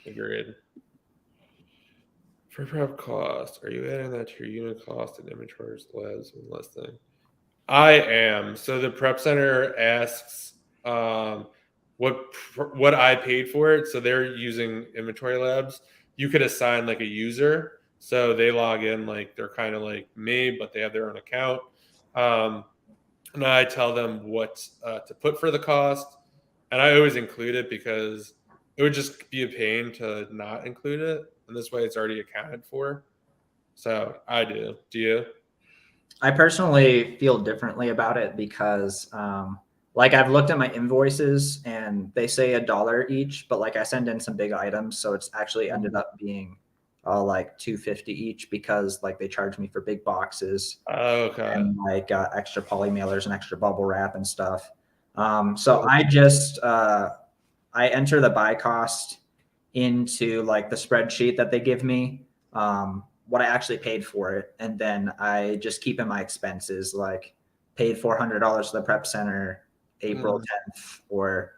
S1: Agreed. For prep cost, are you adding that to your unit cost and inventory labs and listing? I am. So the prep center asks what I paid for it. So they're using inventory labs. You could assign like a user, so they log in like they're kind of like me, but they have their own account. And I tell them what to put for the cost, and I always include it because it would just be a pain to not include it, and this way it's already accounted for. So I do. Do you?
S2: I personally feel differently about it because like I've looked at my invoices and they say $1 each, but like I send in some big items, so it's actually ended up being like $2.50 each because like they charge me for big boxes.
S1: Okay.
S2: And like extra poly mailers and extra bubble wrap and stuff. So I just I enter the buy cost into like the spreadsheet that they give me, what I actually paid for it, and then I just keep in my expenses like paid $400 to the prep center April 10th, or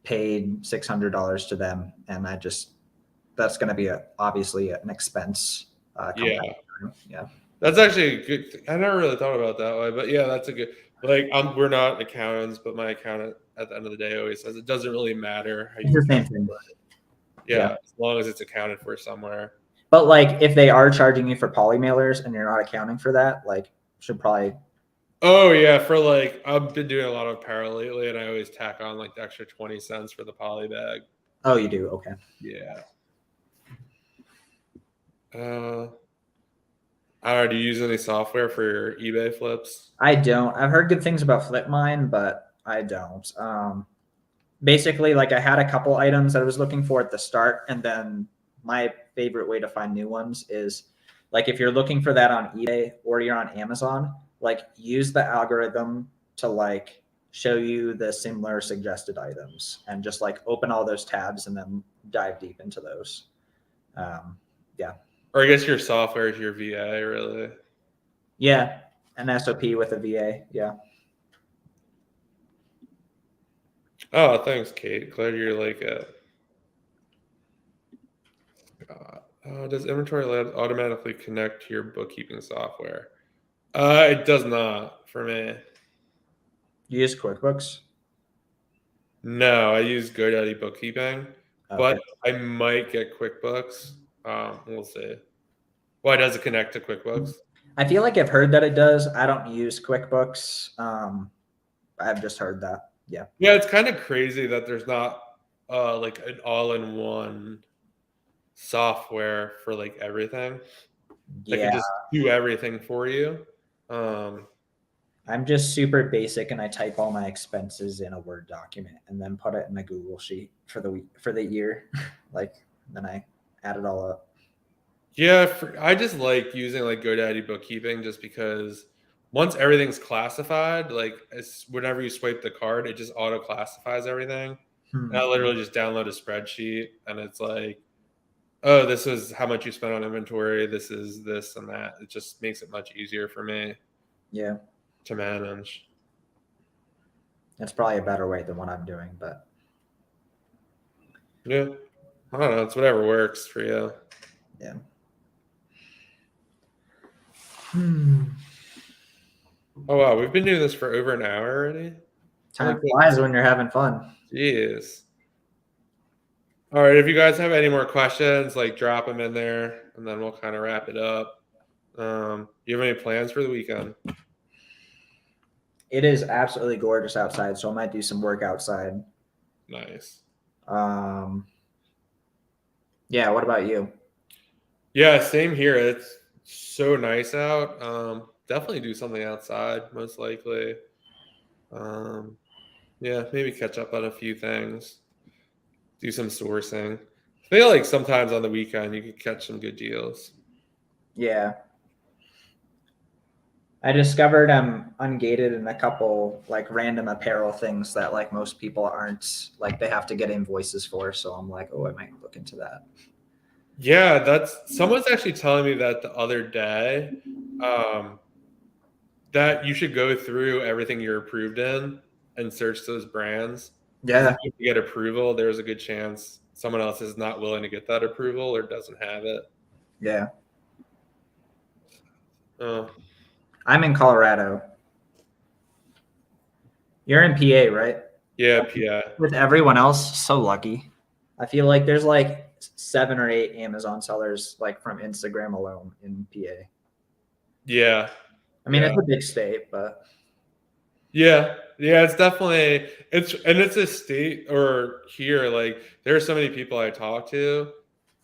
S2: paid $600 to them, and I just that's going to be obviously an expense.
S1: Yeah.
S2: Yeah.
S1: That's actually a good. I never really thought about it that way, but yeah, that's a good. Like we're not accountants, but my accountant at the end of the day always says it doesn't really matter how
S2: It's
S1: you
S2: the same
S1: account
S2: thing.
S1: for it. Yeah, as long as it's accounted for somewhere.
S2: But like if they are charging you for poly mailers and you're not accounting for that, like should probably.
S1: Oh yeah, for like I've been doing a lot of apparel lately, and I always tack on like the extra 20 cents for the poly bag.
S2: Oh, you do? Okay.
S1: Yeah. I don't know, do you use any software for your eBay flips?
S2: I don't. I've heard good things about Flipmine, but I don't. Basically, like I had a couple items that I was looking for at the start, and then my favorite way to find new ones is like if you're looking for that on eBay or you're on Amazon, like use the algorithm to like show you the similar suggested items and just like open all those tabs and then dive deep into those. Yeah.
S1: Or I guess your software is your VA, really.
S2: Yeah. An SOP with a VA. Yeah.
S1: Oh, thanks, Kate. Glad you're like it. Does Inventory Lab automatically connect to your bookkeeping software? It does not for me.
S2: You use QuickBooks?
S1: No, I use GoDaddy Bookkeeping,
S2: Okay.
S1: but I might get QuickBooks. We'll see. Why does it connect to QuickBooks?
S2: I feel like I've heard that it does. I don't use QuickBooks. I've just heard that. Yeah.
S1: Yeah, it's kind of crazy that there's not like an all-in-one software for like everything that
S2: Yeah.
S1: can just do everything for you.
S2: I'm just super basic and I type all my expenses in a Word document and then put it in a Google sheet for the week for the year. Like then I add it all up.
S1: Yeah, I just like using like GoDaddy Bookkeeping just because once everything's classified, like whenever you swipe the card, it just auto classifies everything. And I literally just download a spreadsheet and it's like, oh, this is how much you spent on inventory. This is this and that. It just makes it much easier for me
S2: Yeah.
S1: to manage.
S2: That's probably a better way than what I'm doing, but
S1: Yeah. I don't know. It's whatever works for you.
S2: yeah.
S1: Oh, wow. We've been doing this for over an hour already.
S2: Time flies when you're having fun.
S1: Jeez. All right. If you guys have any more questions, like drop them in there and then we'll kind of wrap it up. You have any plans for the weekend?
S2: It is absolutely gorgeous outside, so I might do some work outside.
S1: Nice.
S2: Yeah, what about you?
S1: Yeah, same here. It's so nice out. Definitely do something outside, most likely. Yeah, maybe catch up on a few things. Do some sourcing. I feel like sometimes on the weekend you could catch some good deals.
S2: Yeah. I discovered I'm ungated in a couple like random apparel things that like most people aren't, like they have to get invoices for. So I'm like, oh, I might look into that.
S1: Yeah, that's someone's actually telling me that the other day, that you should go through everything you're approved in and search those brands. Because
S2: Yeah.
S1: if you get approval, there's a good chance someone else is not willing to get that approval or doesn't have it.
S2: Yeah.
S1: Oh,
S2: I'm in Colorado. You're in PA, right?
S1: yeah, PI.
S2: With everyone else, so lucky. I feel like there's like 7 or 8 Amazon sellers like from Instagram alone in PA.
S1: Yeah.
S2: I mean,
S1: Yeah.
S2: it's a big state, but
S1: Yeah, it's definitely it's a state or here, like there are so many people I talk to.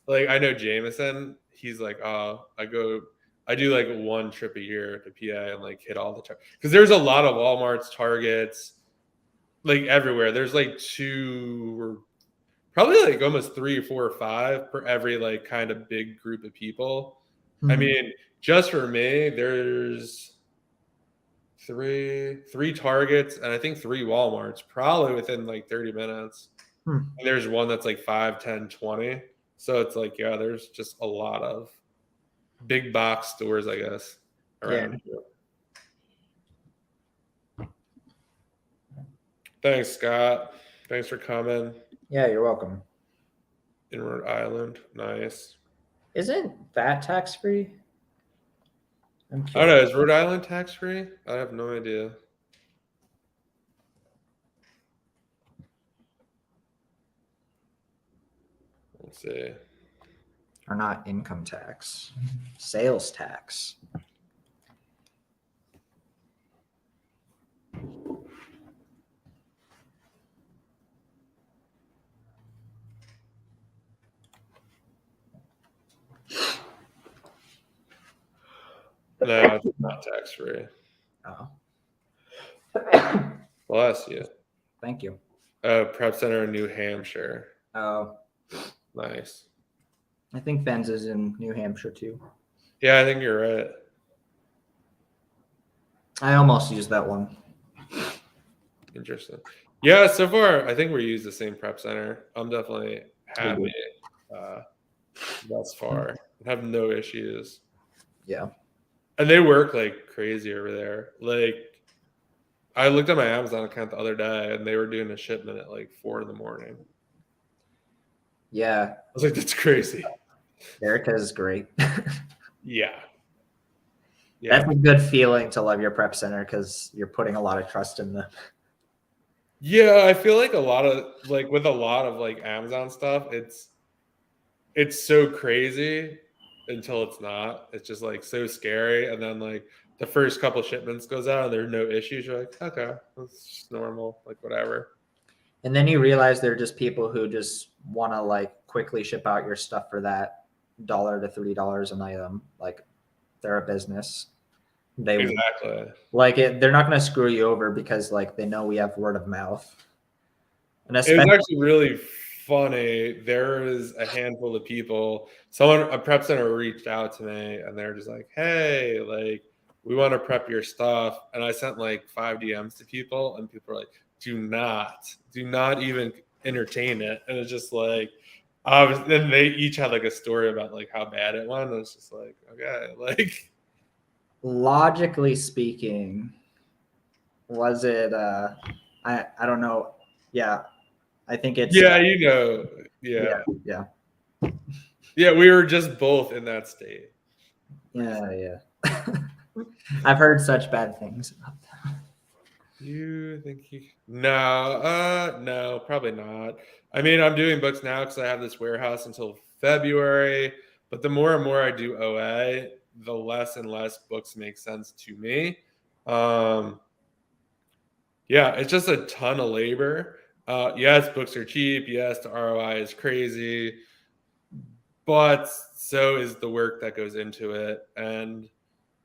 S1: Like I know Jameson, he's like, oh, I do like one trip a year to PA and like hit all the time. Because there's a lot of Walmarts, Targets, like everywhere. There's like 2 or probably like almost 3 or 4 or 5 per every like kind of big group of people. I mean, just for me, there's three Targets and I think 3 Walmarts, probably within like 30 minutes. And there's one that's like 5, 10, 20. So it's like, yeah, there's just a lot of big box stores, I guess, around here. Thanks, Scott. Thanks for coming.
S2: yeah, you're welcome.
S1: In Rhode Island. Nice.
S2: Isn't that tax free?
S1: I don't know. Is Rhode Island tax free? I have no idea. Let's see.
S2: Or not income tax, sales tax.
S1: No, it's not tax free.
S2: Oh.
S1: Bless you.
S2: Thank you.
S1: Prep Center in New Hampshire.
S2: Oh,
S1: Nice.
S2: I think Ben's is in New Hampshire too.
S1: Yeah, I think you're right.
S2: I almost used that one.
S1: Interesting. Yeah, so far I think we use the same prep center. I'm definitely happy thus far. I have no issues.
S2: Yeah.
S1: And they work like crazy over there. Like I looked at my Amazon account the other day and they were doing a shipment at like 4 a.m.
S2: Yeah.
S1: I was like, that's crazy.
S2: Erica is great.
S1: Yeah.
S2: That's a good feeling to love your prep center because you're putting a lot of trust in them.
S1: Yeah, I feel like with a lot of like Amazon stuff, it's so crazy until it's not. It's just like so scary. And then like the first couple shipments goes out and there's no issues. You're like, okay, that's just normal, like whatever.
S2: And then you realize they're just people who just want to like quickly ship out your stuff for that $1 to $3 an item. Like they're a business. They
S1: Exactly.
S2: like it. They're not going to screw you over because like they know we have word of mouth. And
S1: It was actually really funny. There is a handful of people. A prep center reached out to me and they're just like, hey, like we want to prep your stuff. And I sent like 5 DMs to people and people are like, do not even entertain it. And it's just like, then they each had like a story about like how bad it went. And it's just like, okay, like
S2: logically speaking, was it I don't know. Yeah. I think it's
S1: yeah,
S2: yeah.
S1: Yeah, we were just both in that state.
S2: Yeah. I've heard such bad things about that.
S1: You think no, probably not. I mean, I'm doing books now because I have this warehouse until February, but the more and more I do OA, the less and less books make sense to me. Yeah, it's just a ton of labor. Yes, books are cheap. Yes, the ROI is crazy, but so is the work that goes into it. And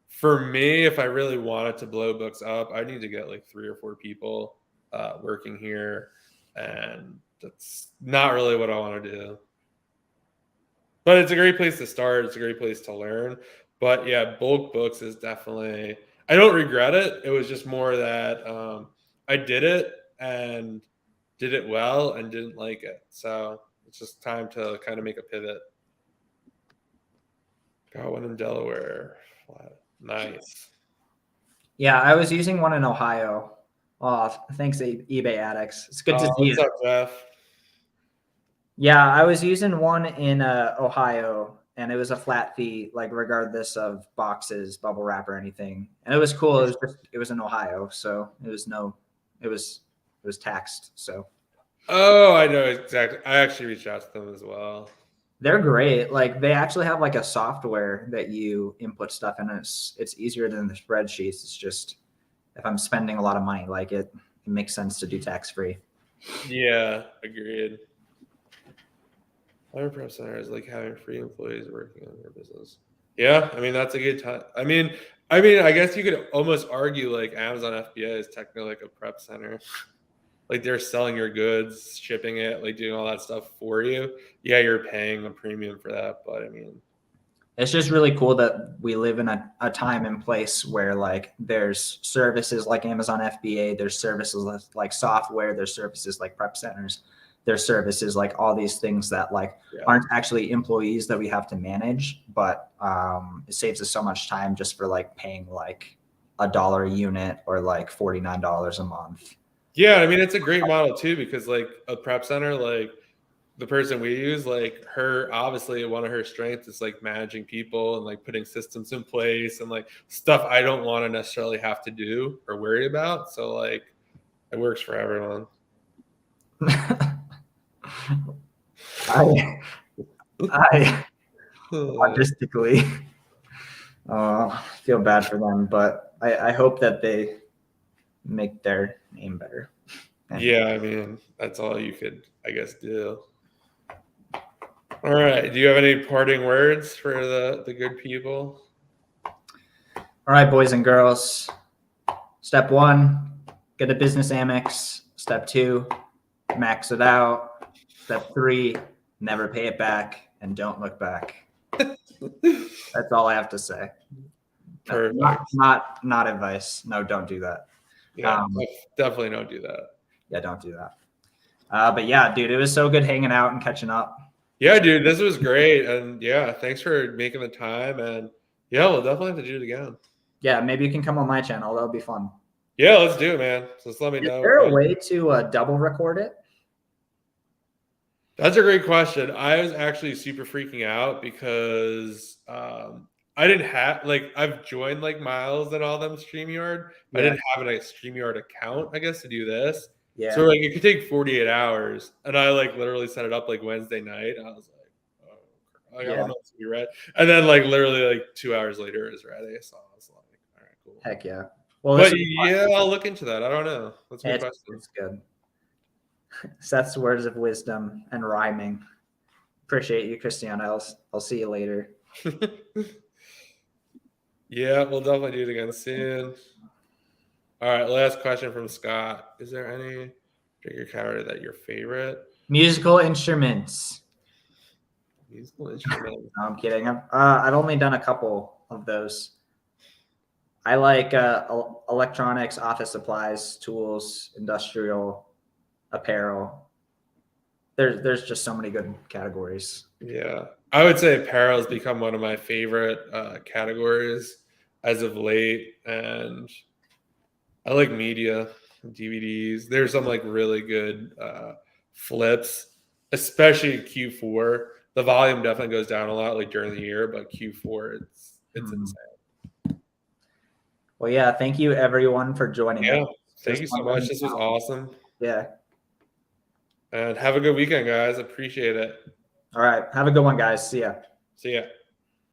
S1: for me, if I really wanted to blow books up, I need to get like 3 or 4 people working here, and that's not really what I want to do. But it's a great place to start. It's a great place to learn. But yeah, bulk books is definitely. I don't regret it. It was just more that I did it and did it well and didn't like it. So it's just time to kind of make a pivot. Got one in Delaware. Nice.
S2: Yeah, I was using one in Ohio. Oh, thanks, eBay Addicts. It's good to see you.
S1: What's up, Jeff?
S2: Yeah, I was using one in Ohio, and it was a flat fee, like regardless of boxes, bubble wrap, or anything. And it was cool. It was in Ohio, so it was taxed. So.
S1: Oh, I know exactly. I actually reached out to them as well.
S2: They're great. Like they actually have like a software that you input stuff in. It's easier than the spreadsheets. It's just if I'm spending a lot of money, like it makes sense to do tax free.
S1: Yeah, agreed. Our prep center is like having free employees working on your business. Yeah, I mean that's a good time. I mean, I guess you could almost argue like Amazon FBA is technically like a prep center. Like they're selling your goods, shipping it, like doing all that stuff for you. Yeah, you're paying a premium for that, but I mean,
S2: it's just really cool that we live in a time and place where like there's services like Amazon FBA, there's services like software, there's services like prep centers, there's services like all these things that like aren't actually employees that we have to manage, but it saves us so much time just for like paying like $1 a unit or like $49 a month.
S1: Yeah, I mean it's a great model too because like a prep center, like the person we use, like her obviously one of her strengths is like managing people and like putting systems in place and like stuff I don't want to necessarily have to do or worry about. So like it works for everyone.
S2: I artistically feel bad for them, but I hope that they make their name better.
S1: Yeah, I mean, that's all you could, I guess, do. All right. Do you have any parting words for the good people?
S2: All right, boys and girls. Step 1, get a business Amex. Step 2, max it out. Step 3, never pay it back and don't look back. That's all I have to say.
S1: Perfect.
S2: Not advice. No, don't do that.
S1: Yeah, definitely don't do that.
S2: Yeah, don't do that. But yeah, dude, it was so good hanging out and catching up.
S1: Yeah, dude, this was great. And yeah, thanks for making the time. And yeah, we'll definitely have to do it again.
S2: Yeah, maybe you can come on my channel. That'll be fun.
S1: Yeah, let's do it, man. Just let me know.
S2: Is there a way to double record it?
S1: That's a great question. I was actually super freaking out because I didn't have I've joined like Miles and all them StreamYard.
S2: Yeah.
S1: I didn't have a StreamYard account, I guess, to do this.
S2: Yeah.
S1: So like it could take 48 hours. And I like literally set it up like Wednesday night. I was like, oh, I don't know if it's gonna be ready. And then like literally like 2 hours later it was ready. So I was like, all right, cool.
S2: Heck yeah. Well,
S1: but yeah, I'll look into that. I don't know. That's a good question.
S2: It's good. Seth's words of wisdom and rhyming. Appreciate you, Christiana. I'll see you later.
S1: Yeah, we'll definitely do it again soon. All right, last question from Scott. Is there any trigger category that your favorite?
S2: Musical instruments.
S1: Musical instruments.
S2: No, I'm kidding. I've only done a couple of those. I like electronics, office supplies, tools, industrial, apparel. There's just so many good categories.
S1: Yeah, I would say apparel has become one of my favorite categories as of late, and I like media, DVDs. There's some like really good flips, especially Q4. The volume definitely goes down a lot like during the year, but Q4 it's insane.
S2: Well, yeah, thank you everyone for joining us.
S1: Thank you so much. This was awesome.
S2: Yeah.
S1: And have a good weekend, guys. Appreciate it.
S2: All right. Have a good one, guys. See ya.
S1: See ya.